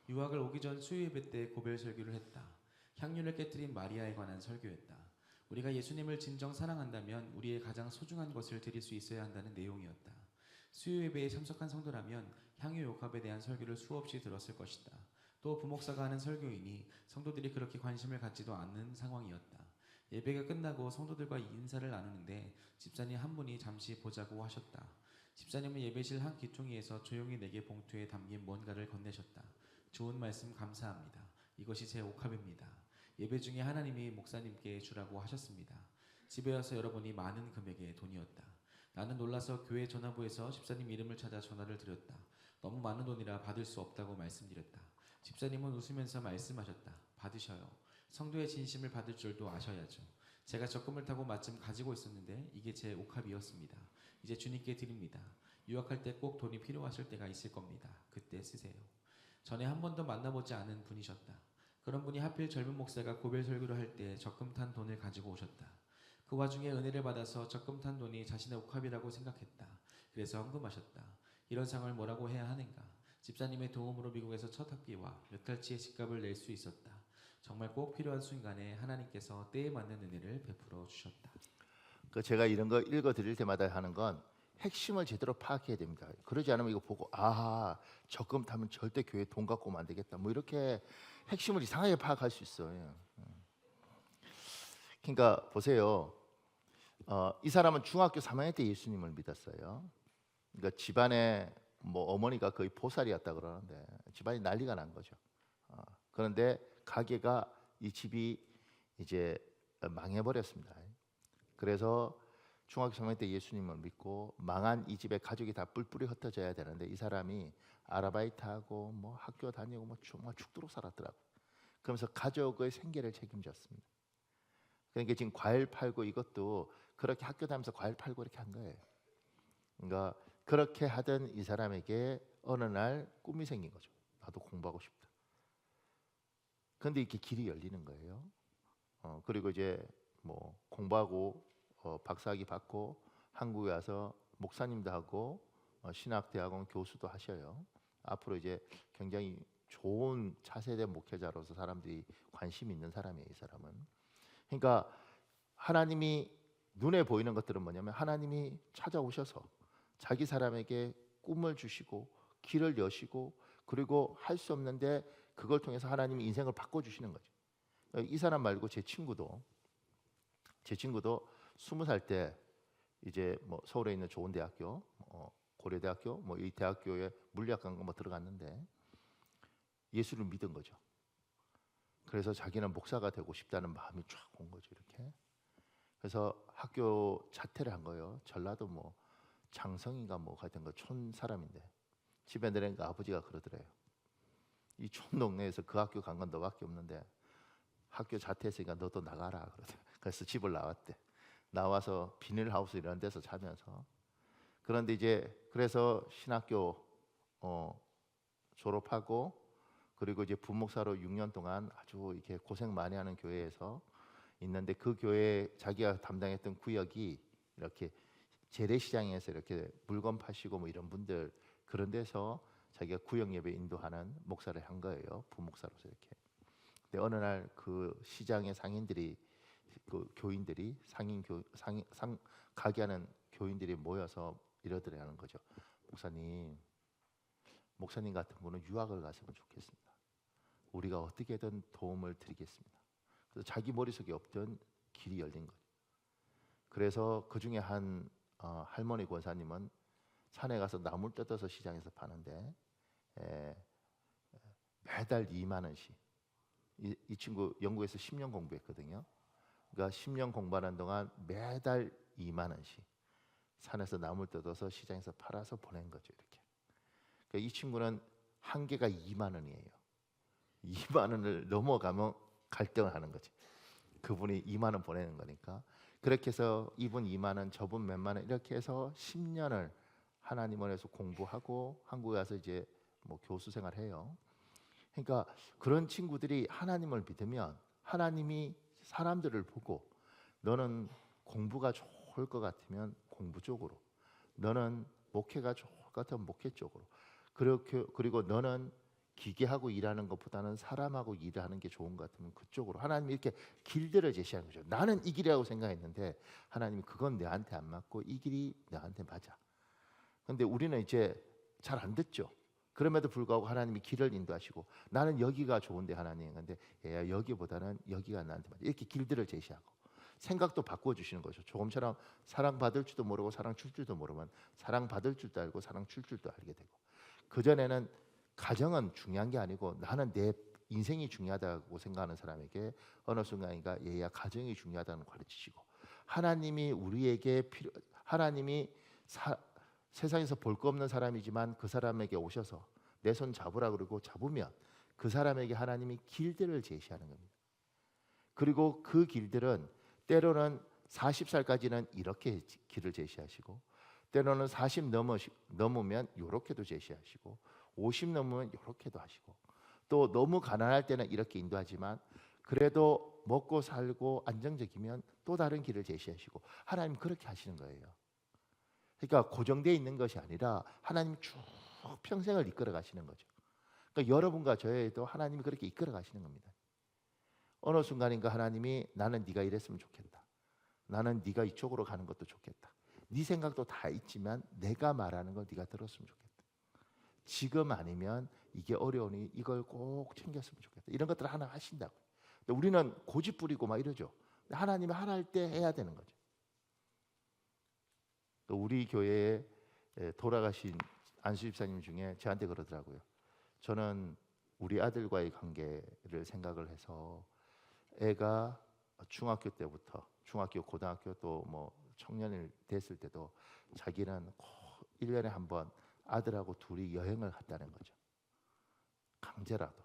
유학을 오기 전 수요예배 때 고별 설교를 했다. 향유를 깨뜨린 마리아에 관한 설교였다. 우리가 예수님을 진정 사랑한다면 우리의 가장 소중한 것을 드릴 수 있어야 한다는 내용이었다. 수요예배에 참석한 성도라면 향유 욕합에 대한 설교를 수없이 들었을 것이다. 또 부목사가 하는 설교이니 성도들이 그렇게 관심을 갖지도 않는 상황이었다. 예배가 끝나고 성도들과 인사를 나누는데 집사님 한 분이 잠시 보자고 하셨다. 집사님은 예배실 한 귀퉁이에서 조용히 내게 봉투에 담긴 뭔가를 건네셨다. 좋은 말씀 감사합니다. 이것이 제 옥합입니다. 예배 중에 하나님이 목사님께 주라고 하셨습니다. 집에 와서 열어보니 많은 금액의 돈이었다. 나는 놀라서 교회 전화부에서 집사님 이름을 찾아 전화를 드렸다. 너무 많은 돈이라 받을 수 없다고 말씀드렸다. 집사님은 웃으면서 말씀하셨다. 받으셔요. 성도의 진심을 받을 줄도 아셔야죠. 제가 적금을 타고 마침 가지고 있었는데 이게 제 옥합이었습니다. 이제 주님께 드립니다. 유학할 때 꼭 돈이 필요하실 때가 있을 겁니다. 그때 쓰세요. 전에 한 번도 만나보지 않은 분이셨다. 그런 분이 하필 젊은 목사가 고별 설교를 할 때 적금 탄 돈을 가지고 오셨다. 그 와중에 은혜를 받아서 적금 탄 돈이 자신의 옥합이라고 생각했다. 그래서 헌금하셨다. 이런 상황을 뭐라고 해야 하는가? 집사님의 도움으로 미국에서 첫 학비와 몇 달치의 집값을 낼 수 있었다. 정말 꼭 필요한 순간에 하나님께서 때에 맞는 은혜를 베풀어 주셨다. 제가 이런 거 읽어 드릴 때마다 하는 건 핵심을 제대로 파악해야 됩니다. 그러지 않으면 이거 보고 아 적금 타면 절대 교회 돈 갖고 오면 안 되겠다. 뭐 이렇게 핵심을 이상하게 파악할 수 있어요. 그러니까 보세요. 이 사람은 중학교 3학년 때 예수님을 믿었어요. 그러니까 집안에 뭐 어머니가 거의 보살이었다 그러는데 집안이 난리가 난 거죠. 그런데 가게가 이 집이 이제 망해버렸습니다. 그래서 중학교 3학년 때 예수님을 믿고 망한 이 집의 가족이 다 뿔뿔이 흩어져야 되는데 이 사람이 아르바이트하고 뭐 학교 다니고 뭐 정말 죽도록 살았더라고요. 그러면서 가족의 생계를 책임졌습니다. 그러니까 지금 과일 팔고 이것도 그렇게 학교 다니면서 과일 팔고 이렇게 한 거예요. 그러니까 그렇게 하던 이 사람에게 어느 날 꿈이 생긴 거죠. 나도 공부하고 싶다. 그런데 이렇게 길이 열리는 거예요. 그리고 이제 뭐 공부하고 박사학위 받고 한국에 와서 목사님도 하고 신학대학원 교수도 하셔요. 앞으로 이제 굉장히 좋은 차세대 목회자로서 사람들이 관심 있는 사람이에요. 이 사람은. 그러니까 하나님이 눈에 보이는 것들은 뭐냐면 하나님이 찾아오셔서 자기 사람에게 꿈을 주시고 길을 여시고 그리고 할 수 없는데 그걸 통해서 하나님이 인생을 바꿔주시는 거죠. 이 사람 말고 제 친구도 20살 때 이제 뭐 서울에 있는 좋은 대학교, 고려대학교, 뭐 이 대학교에 물리학과인가 뭐 들어갔는데 예수를 믿은 거죠. 그래서 자기는 목사가 되고 싶다는 마음이 쫙 온 거죠. 이렇게. 그래서 학교 자퇴를 한 거예요. 전라도 뭐 장성인가 뭐 하여튼 그 촌 사람인데 집에 내려니까 아버지가 그러더래요. 이 촌 동네에서 그 학교 간 건 너밖에 없는데 학교 자퇴했으니까 너도 나가라 그러더라고요. 그래서 집을 나왔대. 나와서 비닐하우스 이런 데서 자면서 그런데 이제 그래서 신학교 졸업하고 그리고 이제 부목사로 6년 동안 아주 이렇게 고생 많이 하는 교회에서 있는데 그 교회 자기가 담당했던 구역이 이렇게 재래시장에서 이렇게 물건 파시고 뭐 이런 분들 그런 데서 자기가 구역 예배 인도하는 목사를 한 거예요. 부목사로서 이렇게. 근데 어느 날 그 시장의 상인들이 그 교인들이 가게 하는 교인들이 모여서 이러더라는 거죠. 목사님 같은 분은 유학을 갔으면 좋겠습니다. 우리가 어떻게든 도움을 드리겠습니다. 그래서 자기 머릿속에 없던 길이 열린 거죠. 그래서 그 중에 한 할머니 권사님은 산에 가서 나물 뜯어서 시장에서 파는데 매달 2만 원씩 이 친구 영국에서 10년 공부했거든요. 그러니까 10년 공부하는 동안 매달 2만 원씩 산에서 나물 뜯어서 시장에서 팔아서 보낸 거죠. 이렇게. 그러니까 이 친구는 한 개가 2만 원이에요. 2만 원을 넘어가면 갈등을 하는 거지. 그분이 2만 원 보내는 거니까. 그렇게 해서 이분 2만 원, 저분 몇만 원 이렇게 해서 10년을 하나님을 위해서 공부하고 한국에 와서 이제 뭐 교수 생활해요. 그러니까 그런 친구들이 하나님을 믿으면 하나님이 사람들을 보고 너는 공부가 좋을 것 같으면 공부 쪽으로, 너는 목회가 좋을 것 같으면 목회 쪽으로, 그리고 너는 기계하고 일하는 것보다는 사람하고 일하는 게 좋은 것 같으면 그쪽으로 하나님이 이렇게 길들을 제시하는 거죠. 나는 이 길이라고 생각했는데 하나님이 그건 내한테 안 맞고 이 길이 내한테 맞아. 근데 우리는 이제 잘 안 듣죠. 그럼에도 불구하고 하나님이 길을 인도하시고 나는 여기가 좋은데 하나님, 근데 얘야 여기보다는 여기가 나한테 맞아. 이렇게 길들을 제시하고 생각도 바꿔주시는 거죠. 조금처럼 사랑받을 줄도 모르고 사랑 줄 줄도 모르면 사랑받을 줄도 알고 사랑 줄 줄도 알게 되고, 그전에는 가정은 중요한 게 아니고 나는 내 인생이 중요하다고 생각하는 사람에게 어느 순간인가 얘야 가정이 중요하다는 걸 가르치시고, 하나님이 우리에게 하나님이 세상에서 볼 거 없는 사람이지만 그 사람에게 오셔서 내 손 잡으라 그러고 잡으면 그 사람에게 하나님이 길들을 제시하는 겁니다. 그리고 그 길들은 때로는 40살까지는 이렇게 길을 제시하시고 때로는 40 넘으면 이렇게도 제시하시고 50 넘으면 이렇게도 하시고 또 너무 가난할 때는 이렇게 인도하지만 그래도 먹고 살고 안정적이면 또 다른 길을 제시하시고 하나님 그렇게 하시는 거예요. 그러니까 고정되어 있는 것이 아니라 하나님 쭉 평생을 이끌어 가시는 거죠. 그러니까 여러분과 저에도 하나님이 그렇게 이끌어 가시는 겁니다. 어느 순간인가 하나님이 나는 네가 이랬으면 좋겠다. 나는 네가 이쪽으로 가는 것도 좋겠다. 네 생각도 다 있지만 내가 말하는 거 네가 들었으면 좋겠다. 지금 아니면 이게 어려우니 이걸 꼭 챙겼으면 좋겠다. 이런 것들을 하나 하신다고. 근데 우리는 고집 부리고 막 이러죠. 근데 하나님이 하나 할 때 해야 되는 거죠. 또 우리 교회에 돌아가신 안수 집사님 중에 저한테 그러더라고요. 저는 우리 아들과의 관계를 생각을 해서 애가 중학교 때부터 중학교, 고등학교 또 뭐 청년이 됐을 때도 자기는 꼭 1년에 한 번 아들하고 둘이 여행을 갔다는 거죠. 강제라도.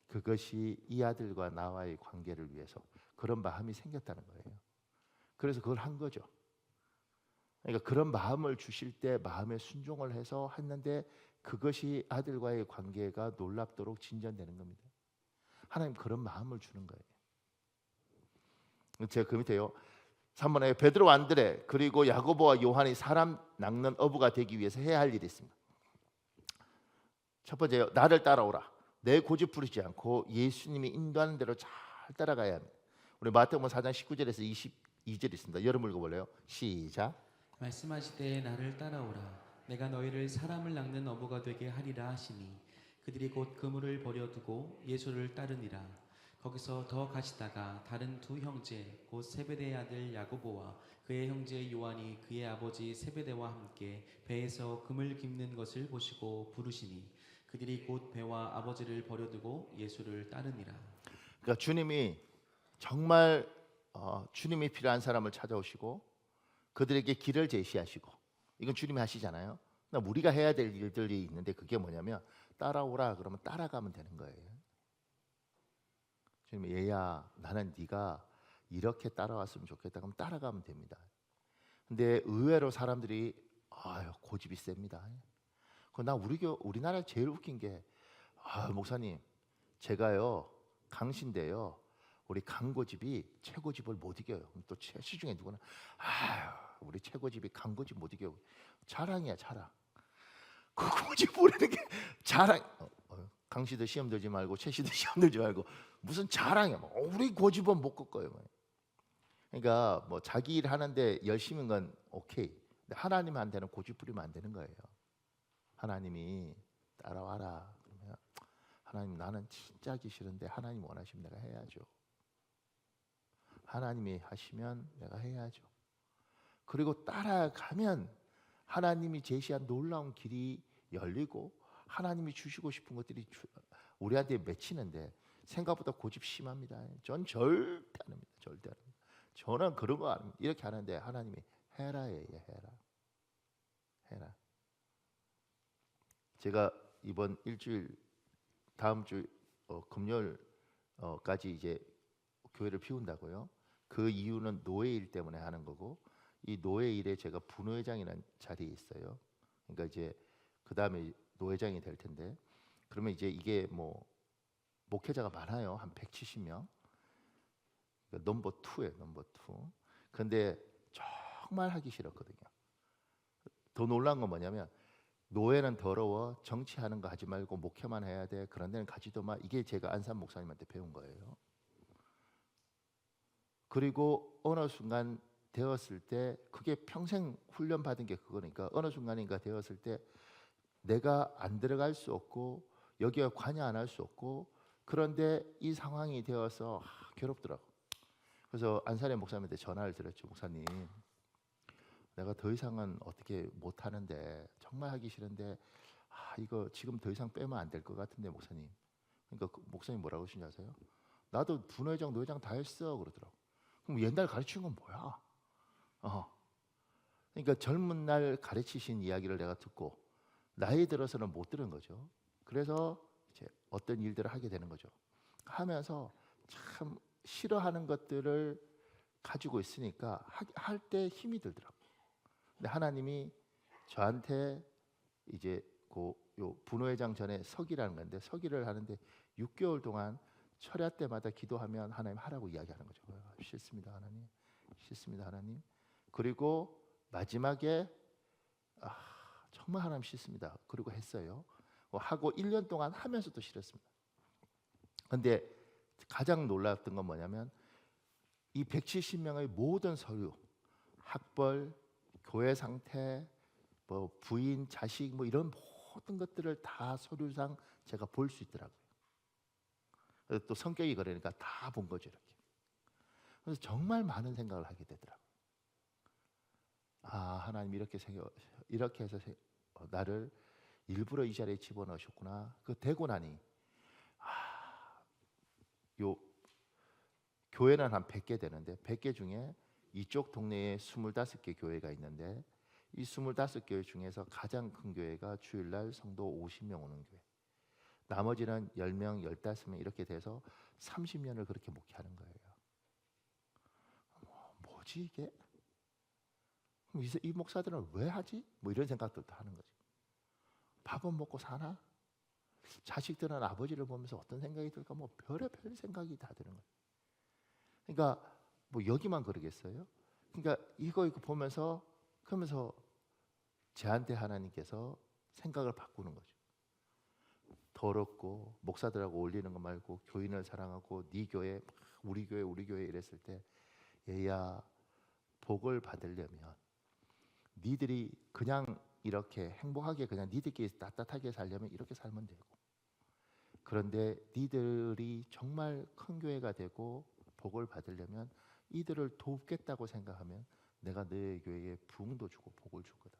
그것이 이 아들과 나와의 관계를 위해서 그런 마음이 생겼다는 거예요. 그래서 그걸 한 거죠. 그러니까 그런 마음을 주실 때 마음에 순종을 해서 했는데 그것이 아들과의 관계가 놀랍도록 진전되는 겁니다. 하나님 그런 마음을 주는 거예요. 제가 그 밑에요. 3번에 베드로와 안드레 그리고 야고보와 요한이 사람 낚는 어부가 되기 위해서 해야 할 일이 있습니다. 첫 번째요. 나를 따라오라. 내 고집 부리지 않고 예수님이 인도하는 대로 잘 따라가야 합니다. 우리 마태복음 4장 19절에서 22절 있습니다. 여러분 읽어볼래요? 시작. 말씀하시되 나를 따라오라. 내가 너희를 사람을 낚는 어부가 되게 하리라 하시니 그들이 곧 그물을 버려두고 예수를 따르니라. 거기서 더 가시다가 다른 두 형제 곧 세베대의 아들 야고보와 그의 형제 요한이 그의 아버지 세베대와 함께 배에서 금을 깁는 것을 보시고 부르시니 그들이 곧 배와 아버지를 버려두고 예수를 따르니라. 그러니까 주님이 정말 주님이 필요한 사람을 찾아오시고 그들에게 길을 제시하시고 이건 주님이 하시잖아요. 그러나 우리가 해야 될 일들이 있는데 그게 뭐냐면 따라오라 그러면 따라가면 되는 거예요. 주님이 얘야 나는 네가 이렇게 따라왔으면 좋겠다 그럼 따라가면 됩니다. 근데 의외로 사람들이 고집이 셉니다. 나 우리나라 제일 웃긴 게 목사님 제가요 강신데요 우리 강고집이 최고집을 못 이겨요. 또 시중에 누구나 우리 최고집이 강고집 못 이겨요. 자랑이야 자랑. 그 고집 부리는 게 자랑. 강씨도 시험 들지 말고 최씨도 시험 들지 말고 무슨 자랑이야. 우리 고집은 못 꺾어요. 그러니까 뭐 자기 일 하는데 열심인 건 오케이. 근데 하나님한테는 고집 부리면 안 되는 거예요. 하나님이 따라와라. 그러면 하나님 나는 진짜 하기 싫은데 하나님 원하시면 내가 해야죠. 하나님이 하시면 내가 해야죠. 그리고 따라가면 하나님이 제시한 놀라운 길이 열리고 하나님이 주시고 싶은 것들이 우리한테 맺히는데 생각보다 고집 심합니다. 전 절대 안 합니다. 절대 안 합니다. 저는 그런 거 안 합니다. 이렇게 하는데 하나님이 해라예요. 해라. 제가 이번 일주일 다음 주 금요일까지 이제 교회를 비운다고요. 그 이유는 노예일 때문에 하는 거고 이 노예일에 제가 분회장이라는 자리에 있어요. 그러니까 이제 그 다음에 노회장이 될 텐데 그러면 이제 이게 뭐 목회자가 많아요. 한 170명. 넘버 2예요. 넘버 2. 근데 정말 하기 싫었거든요. 더 놀라운 건 뭐냐면 노예는 더러워 정치하는 거 하지 말고 목회만 해야 돼. 그런 데는 가지도 마. 이게 제가 안산 목사님한테 배운 거예요. 그리고 어느 순간 되었을 때 그게 평생 훈련 받은 게 그거니까 어느 순간인가 되었을 때 내가 안 들어갈 수 없고 여기에 관여 안 할 수 없고 그런데 이 상황이 되어서 괴롭더라고. 그래서 안산의 목사님한테 전화를 드렸죠. 목사님 내가 더 이상은 어떻게 못 하는데 정말 하기 싫은데 이거 지금 더 이상 빼면 안 될 것 같은데 목사님. 그러니까 그 목사님 뭐라고 하시는지 아세요? 나도 분회장 노회장 다 했어 그러더라고. 그럼 옛날 가르치는 건 뭐야? 그러니까 젊은 날 가르치신 이야기를 내가 듣고 나이 들어서는 못 들은 거죠. 그래서 이제 어떤 일들을 하게 되는 거죠. 하면서 참 싫어하는 것들을 가지고 있으니까 할 때 힘이 들더라고. 근데 하나님이 저한테 이제 요 분회장 전에 서기라는 건데 서기를 하는데 6개월 동안 철야 때마다 기도하면 하나님 하라고 이야기하는 거죠. 싫습니다 하나님. 싫습니다 하나님. 그리고 마지막에 정말 하나님 싫습니다. 그리고 했어요. 하고 1년 동안 하면서도 싫었습니다. 근데 가장 놀랐던 건 뭐냐면 이 170명의 모든 서류, 학벌, 교회 상태, 뭐 부인, 자식, 뭐 이런 모든 것들을 다 서류상 제가 볼 수 있더라고요. 그래서 또 성격이 그러니까 다 본 거죠, 이렇게. 그래서 정말 많은 생각을 하게 되더라고요. 아, 하나님 이렇게 해서 나를 일부러 이 자리에 집어넣으셨구나. 그 되고 나니 요 교회는 한 100개 되는데 100개 중에 이쪽 동네에 25개 교회가 있는데 이 25교회 중에서 가장 큰 교회가 주일날 성도 50명 오는 교회. 나머지는 10명, 15명 이렇게 돼서 30년을 그렇게 목회하는 거예요. 뭐지 이게? 그럼 이 목사들은 왜 하지? 뭐 이런 생각도 하는 거지. 밥은 먹고 사나? 자식들은 아버지를 보면서 어떤 생각이 들까? 뭐 별의별 생각이 다 드는 거예요. 그러니까 뭐 여기만 그러겠어요? 그러니까 이거 보면서 그러면서 저한테 하나님께서 생각을 바꾸는 거죠. 더럽고 목사들하고 어울리는 거 말고 교인을 사랑하고 네 교회, 우리 교회 이랬을 때 얘야, 복을 받으려면 니들이 그냥 이렇게 행복하게 그냥 니들끼리 따뜻하게 살려면 이렇게 살면 되고, 그런데 니들이 정말 큰 교회가 되고 복을 받으려면 이들을 돕겠다고 생각하면 내가 너의 교회에 부흥도 주고 복을 줄 거다.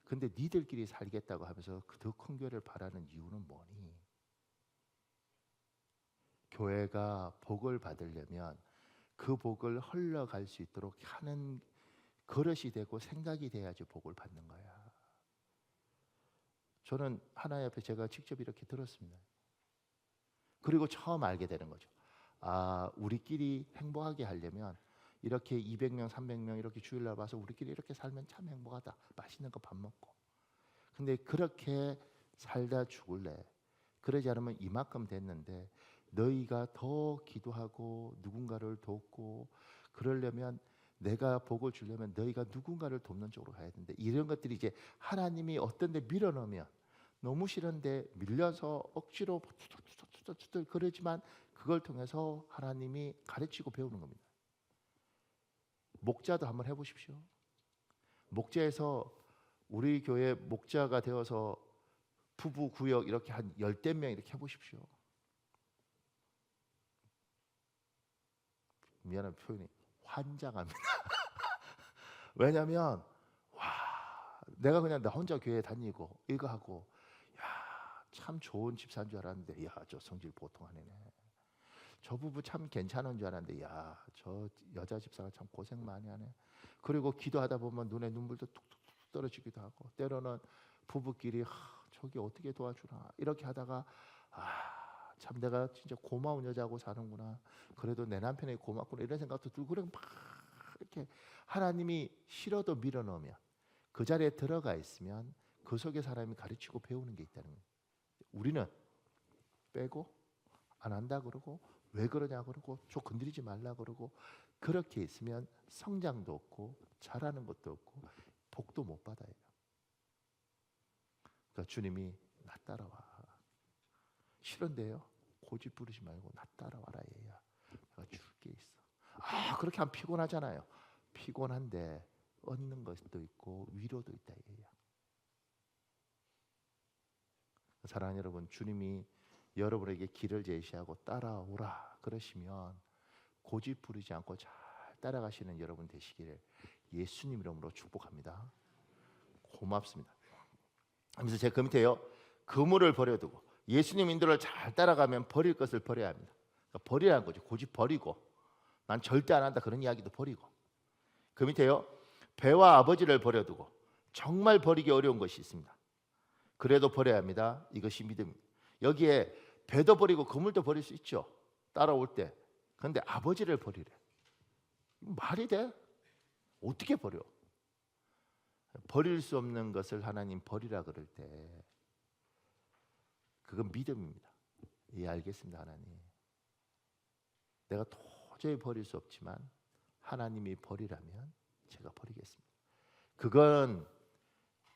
근데 니들끼리 살겠다고 하면서 더 큰 교회를 바라는 이유는 뭐니? 교회가 복을 받으려면 그 복을 흘러갈 수 있도록 하는 그릇이 되고 생각이 돼야지 복을 받는 거야. 저는 하나님 앞에 제가 직접 이렇게 들었습니다. 그리고 처음 알게 되는 거죠. 아, 우리끼리 행복하게 하려면 이렇게 200명, 300명 이렇게 주일날 와서 우리끼리 이렇게 살면 참 행복하다. 맛있는 거 밥 먹고. 근데 그렇게 살다 죽을래. 그러지 않으면 이만큼 됐는데 너희가 더 기도하고 누군가를 돕고 그러려면 내가 복을 주려면 너희가 누군가를 돕는 쪽으로 가야 되는데, 이런 것들이 이제 하나님이 어떤 데 밀어넣으면 너무 싫은데 밀려서 억지로 투덜투덜 그러지만 그걸 통해서 하나님이 가르치고 배우는 겁니다. 목자도 한번 해보십시오. 목자에서 우리 교회 목자가 되어서 부부 구역 이렇게 한 10명 이렇게 해보십시오. 미안한 표현이 환장합니다. 왜냐하면 내가 그냥 나 혼자 교회 다니고 이거 하고 참 좋은 집사인 줄 알았는데 저 성질 보통 아니네. 저 부부 참 괜찮은 줄 알았는데 저 여자 집사가 참 고생 많이 하네. 그리고 기도하다 보면 눈에 눈물도 툭툭툭 떨어지기도 하고, 때로는 부부끼리 저기 어떻게 도와주나 이렇게 하다가 참 내가 진짜 고마운 여자하고 사는구나. 그래도 내 남편이 고맙구나 이런 생각도 들고, 그래 막 이렇게 하나님이 싫어도 밀어넣으면 그 자리에 들어가 있으면 그 속에 사람이 가르치고 배우는 게 있다는 거예요. 우리는 빼고 안 한다 그러고 왜 그러냐 그러고 저 건드리지 말라 그러고 그렇게 있으면 성장도 없고 잘하는 것도 없고 복도 못 받아요. 그러니까 주님이 나 따라와. 싫은데요? 고집 부리지 말고 나 따라와라 얘야. 내가 줄 게 있어. 그렇게 하면 피곤하잖아요. 피곤한데 얻는 것도 있고 위로도 있다 얘야. 사랑하는 여러분, 주님이 여러분에게 길을 제시하고 따라오라 그러시면 고집 부리지 않고 잘 따라가시는 여러분 되시기를 예수님 이름으로 축복합니다. 고맙습니다. 그래서 제가 그 밑에요, 그물을 버려두고 예수님 인도를 잘 따라가면 버릴 것을 버려야 합니다. 그러니까 버리라는 거죠. 고집 버리고 난 절대 안 한다 그런 이야기도 버리고. 그 밑에요, 배와 아버지를 버려두고 정말 버리기 어려운 것이 있습니다. 그래도 버려야 합니다. 이것이 믿음입니다. 여기에 배도 버리고 그물도 버릴 수 있죠, 따라올 때. 그런데 아버지를 버리래. 말이 돼? 어떻게 버려? 버릴 수 없는 것을 하나님 버리라 그럴 때 그건 믿음입니다. 예, 알겠습니다. 하나님, 내가 도저히 버릴 수 없지만 하나님이 버리라면 제가 버리겠습니다. 그건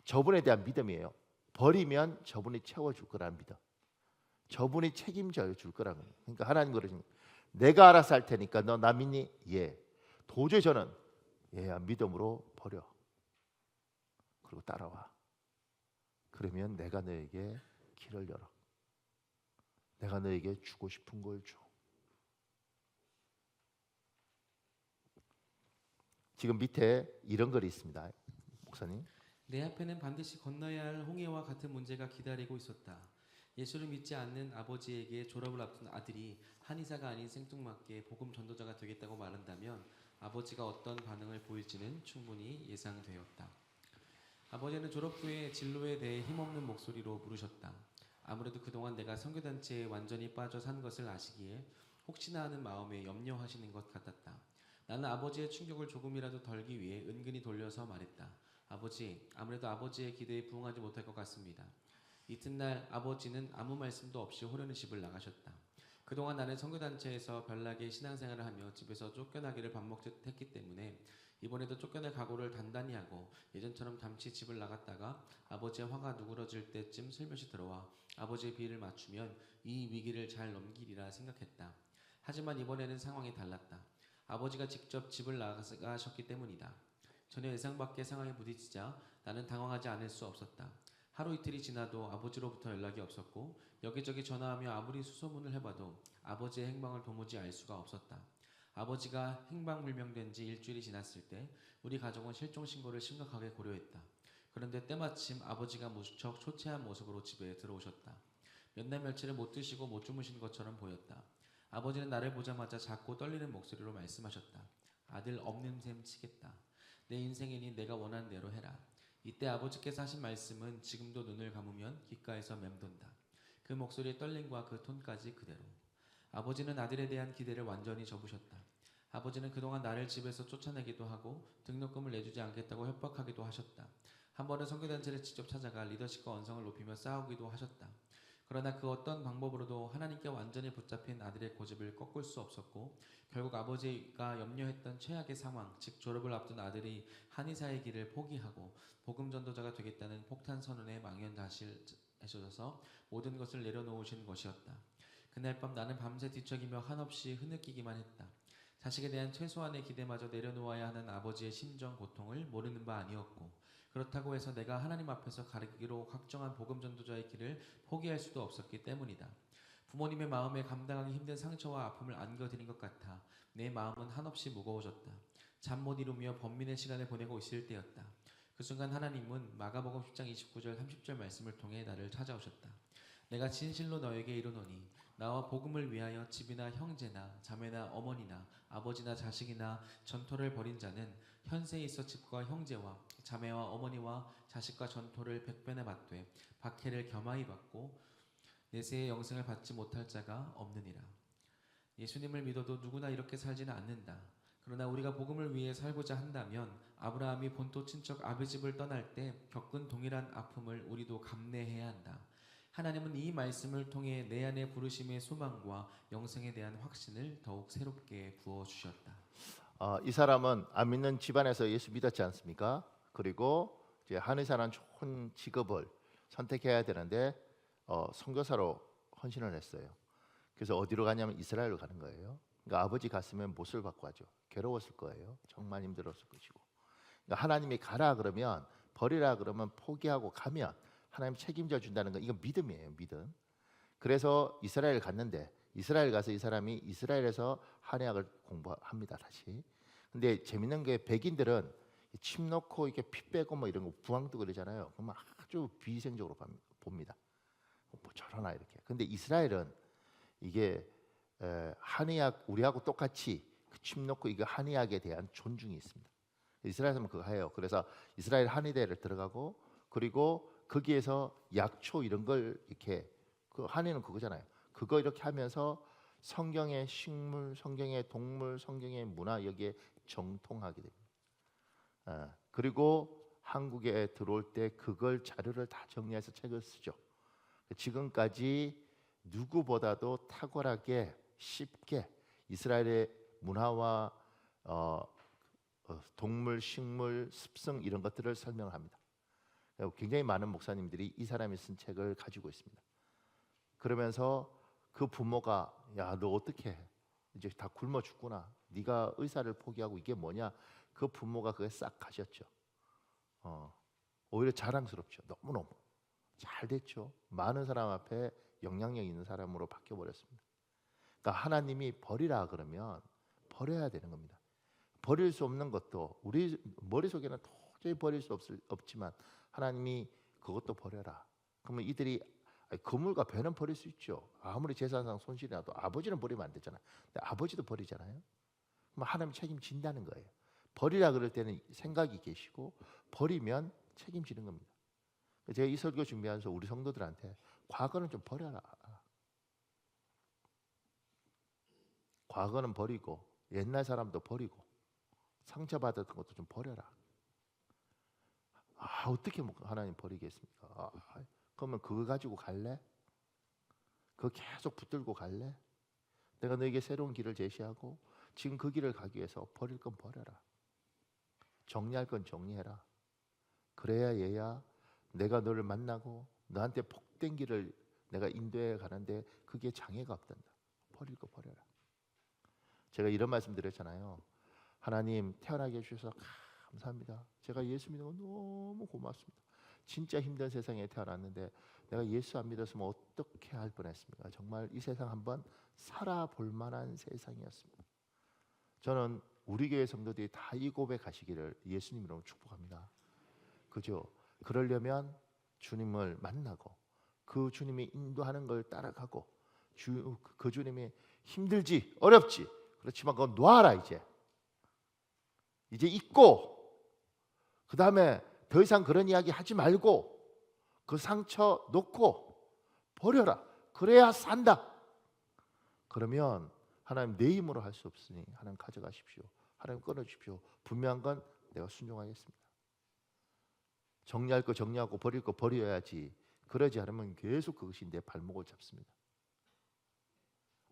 저분에 대한 믿음이에요. 버리면 저분이 채워줄 거라는 믿음, 저분이 책임져 줄 거라는 거예요. 그러니까 하나님 그러십니다. 내가 알아서 할 테니까 너 나 믿니? 예. 도저히 저는 믿음으로 버려. 그리고 따라와. 그러면 내가 너에게 길을 열어. 내가 너에게 주고 싶은 걸 줘. 지금 밑에 이런 글이 있습니다. 목사님. 내 앞에는 반드시 건너야 할 홍해와 같은 문제가 기다리고 있었다. 예수를 믿지 않는 아버지에게 졸업을 앞둔 아들이 한의사가 아닌 생뚱맞게 복음 전도자가 되겠다고 말한다면 아버지가 어떤 반응을 보일지는 충분히 예상되었다. 아버지는 졸업 후에 진로에 대해 힘없는 목소리로 물으셨다. 아무래도 그동안 내가 선교단체에 완전히 빠져 산 것을 아시기에 혹시나 하는 마음에 염려하시는 것 같았다. 나는 아버지의 충격을 조금이라도 덜기 위해 은근히 돌려서 말했다. 아버지, 아무래도 아버지의 기대에 부응하지 못할 것 같습니다. 이튿날 아버지는 아무 말씀도 없이 호련히 집을 나가셨다. 그동안 나는 선교단체에서 별나게 신앙생활을 하며 집에서 쫓겨나기를 반복했기 때문에 이번에도 쫓겨날 각오를 단단히 하고 예전처럼 잠시 집을 나갔다가 아버지의 화가 누그러질 때쯤 슬며시 들어와 아버지의 비위를 맞추면 이 위기를 잘 넘기리라 생각했다. 하지만 이번에는 상황이 달랐다. 아버지가 직접 집을 나가셨기 때문이다. 전혀 예상 밖의 상황에 부딪히자 나는 당황하지 않을 수 없었다. 하루 이틀이 지나도 아버지로부터 연락이 없었고 여기저기 전화하며 아무리 수소문을 해봐도 아버지의 행방을 도무지 알 수가 없었다. 아버지가 행방불명된 지 일주일이 지났을 때 우리 가족은 실종 신고를 심각하게 고려했다. 그런데 때마침 아버지가 무척 초췌한 모습으로 집에 들어오셨다. 몇 날 며칠을 못 드시고 못 주무신 것처럼 보였다. 아버지는 나를 보자마자 작고 떨리는 목소리로 말씀하셨다. 아들 없는 셈 치겠다. 내 인생이니 내가 원하는 대로 해라. 이때 아버지께서 하신 말씀은 지금도 눈을 감으면 귓가에서 맴돈다. 그 목소리의 떨림과 그 톤까지 그대로. 아버지는 아들에 대한 기대를 완전히 접으셨다. 아버지는 그동안 나를 집에서 쫓아내기도 하고 등록금을 내주지 않겠다고 협박하기도 하셨다. 한 번은 선교단체를 직접 찾아가 리더십과 언성을 높이며 싸우기도 하셨다. 그러나 그 어떤 방법으로도 하나님께 완전히 붙잡힌 아들의 고집을 꺾을 수 없었고 결국 아버지가 염려했던 최악의 상황, 즉 졸업을 앞둔 아들이 한의사의 길을 포기하고 복음 전도자가 되겠다는 폭탄 선언에 망연자실해져서 모든 것을 내려놓으신 것이었다. 그날 밤 나는 밤새 뒤척이며 한없이 흐느끼기만 했다. 자식에 대한 최소한의 기대마저 내려놓아야 하는 아버지의 심정 고통을 모르는 바 아니었고 그렇다고 해서 내가 하나님 앞에서 가르기로 확정한 복음 전도자의 길을 포기할 수도 없었기 때문이다. 부모님의 마음에 감당하기 힘든 상처와 아픔을 안겨드린 것 같아 내 마음은 한없이 무거워졌다. 잠 못 이루며 번민의 시간을 보내고 있을 때였다. 그 순간 하나님은 마가복음 10장 29절 30절 말씀을 통해 나를 찾아오셨다. 내가 진실로 너에게 이르노니 나와 복음을 위하여 집이나 형제나 자매나 어머니나 아버지나 자식이나 전토를 벌인 자는 현세에 있어 집과 형제와 자매와 어머니와 자식과 전토를 100배나 받되 박해를 겸하이 받고 내세의 영생을 받지 못할 자가 없느니라. 예수님을 믿어도 누구나 이렇게 살지는 않는다. 그러나 우리가 복음을 위해 살고자 한다면 아브라함이 본토 친척 아비 집을 떠날 때 겪은 동일한 아픔을 우리도 감내해야 한다. 하나님은 이 말씀을 통해 내 안에 부르심의 소망과 영생에 대한 확신을 더욱 새롭게 부어주셨다. 이 사람은 안 믿는 집안에서 예수 믿었지 않습니까? 그리고 이제 한의사라는 좋은 직업을 선택해야 되는데 선교사로 헌신을 했어요. 그래서 어디로 가냐면 이스라엘로 가는 거예요. 그러니까 아버지 갔으면 못을 받고 가죠. 괴로웠을 거예요. 정말 힘들었을 것이고. 그러니까 하나님이 가라 그러면 버리라 그러면 포기하고 가면 하나님 책임져 준다는 거 이건 믿음이에요. 믿음. 그래서 이스라엘 갔는데 이스라엘 가서 이 사람이 이스라엘에서 한의학을 공부합니다. 다시. 근데 재밌는 게 백인들은 침 넣고 이렇게 피 빼고 뭐 이런 거 부항도 그러잖아요. 그러면 아주 비위생적으로 봅니다. 뭐 저러나 이렇게. 근데 이스라엘은 이게 한의학 우리하고 똑같이 침 넣고 이거 한의학에 대한 존중이 있습니다. 이스라엘 사람은 그거 해요. 그래서 이스라엘 한의대를 들어가고 그리고 거기에서 약초 이런 걸 이렇게 그 한의는 그거잖아요. 그거 이렇게 하면서 성경의 식물, 성경의 동물, 성경의 문화 여기에 정통하게 됩니다. 그리고 한국에 들어올 때 그걸 자료를 다 정리해서 책을 쓰죠. 지금까지 누구보다도 탁월하게 쉽게 이스라엘의 문화와 동물, 식물, 습성 이런 것들을 설명합니다. 굉장히 많은 목사님들이 이 사람이 쓴 책을 가지고 있습니다. 그러면서 그 부모가 야, 너 어떻게 해? 이제 다 굶어 죽구나. 네가 의사를 포기하고 이게 뭐냐? 그 부모가 그게 싹 가셨죠. 오히려 자랑스럽죠. 너무너무 잘 됐죠. 많은 사람 앞에 영향력 있는 사람으로 바뀌어버렸습니다. 그러니까 하나님이 버리라 그러면 버려야 되는 겁니다. 버릴 수 없는 것도 우리 머릿속에는 도저히 버릴 수 없지만 하나님이 그것도 버려라. 그러면 이들이 그물과 배는 버릴 수 있죠. 아무리 재산상 손실이 나도 아버지는 버리면 안 되잖아요. 근데 아버지도 버리잖아요. 그럼 하나님 책임진다는 거예요. 버리라 그럴 때는 생각이 계시고 버리면 책임지는 겁니다. 제가 이 설교 준비하면서 우리 성도들한테 과거는 좀 버려라. 과거는 버리고 옛날 사람도 버리고 상처받았던 것도 좀 버려라. 어떻게 하나님 버리겠습니까? 그러면 그거 가지고 갈래? 그거 계속 붙들고 갈래? 내가 너에게 새로운 길을 제시하고 지금 그 길을 가기 위해서 버릴 건 버려라. 정리할 건 정리해라. 그래야 얘야 내가 너를 만나고 너한테 복된 길을 내가 인도해 가는데 그게 장애가 없단다. 버릴 거 버려라. 제가 이런 말씀 드렸잖아요. 하나님 태어나게 해주셔서 감사합니다. 제가 예수 믿는 거 너무 고맙습니다. 진짜 힘든 세상에 태어났는데 내가 예수 안 믿었으면 어떻게 할 뻔했습니까? 정말 이 세상 한번 살아볼 만한 세상이었습니다. 저는 우리 교회 성도들이 다 이 고백하시기를 예수님 이름으로 축복합니다. 그죠? 그러려면 주님을 만나고 그 주님이 인도하는 걸 따라가고 그 주님이 힘들지 어렵지 그렇지만 그건 놔라. 이제 잊고 그 다음에 더 이상 그런 이야기 하지 말고 그 상처 놓고 버려라. 그래야 산다. 그러면 하나님 내 힘으로 할 수 없으니 하나님 가져가십시오. 하나님 끊어주십시오. 분명한 건 내가 순종하겠습니다. 정리할 거 정리하고 버릴 거 버려야지. 그러지 않으면 계속 그것이 내 발목을 잡습니다.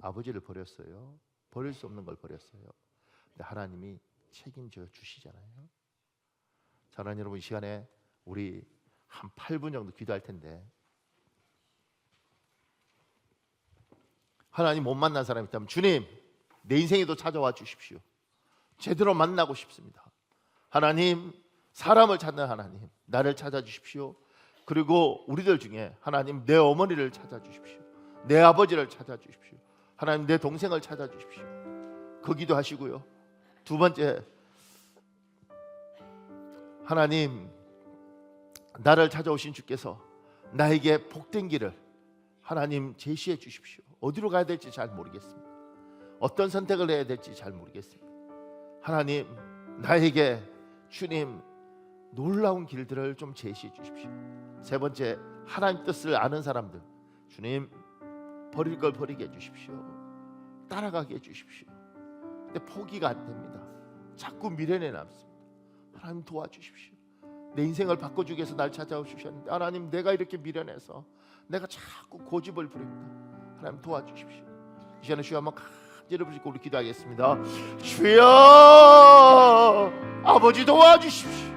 아버지를 버렸어요. 버릴 수 없는 걸 버렸어요. 근데 하나님이 책임져 주시잖아요. 사랑하는 여러분, 이 시간에 우리 한 8분 정도 기도할 텐데 하나님 못 만난 사람이 있다면 주님 내 인생에도 찾아와 주십시오. 제대로 만나고 싶습니다. 하나님 사람을 찾는 하나님 나를 찾아주십시오. 그리고 우리들 중에 하나님 내 어머니를 찾아주십시오. 내 아버지를 찾아주십시오. 하나님 내 동생을 찾아주십시오. 그 기도하시고요. 두 번째 하나님 나를 찾아오신 주께서 나에게 복된 길을 하나님 제시해 주십시오. 어디로 가야 될지 잘 모르겠습니다. 어떤 선택을 해야 될지 잘 모르겠습니다. 하나님 나에게 주님 놀라운 길들을 좀 제시해 주십시오. 세 번째 하나님 뜻을 아는 사람들 주님 버릴 걸 버리게 해주십시오. 따라가게 해주십시오. 근데 포기가 안 됩니다. 자꾸 미련에 남습니다. 하나님 도와주십시오. 내 인생을 바꿔주기 위해서 날 찾아오셨는데 하나님 내가 이렇게 미련해서 내가 자꾸 고집을 부립니다. 하나님 도와주십시오. 이 시간에 주여 한번 간절히 부르시고 우리 기도하겠습니다. 주여 아버지 도와주십시오.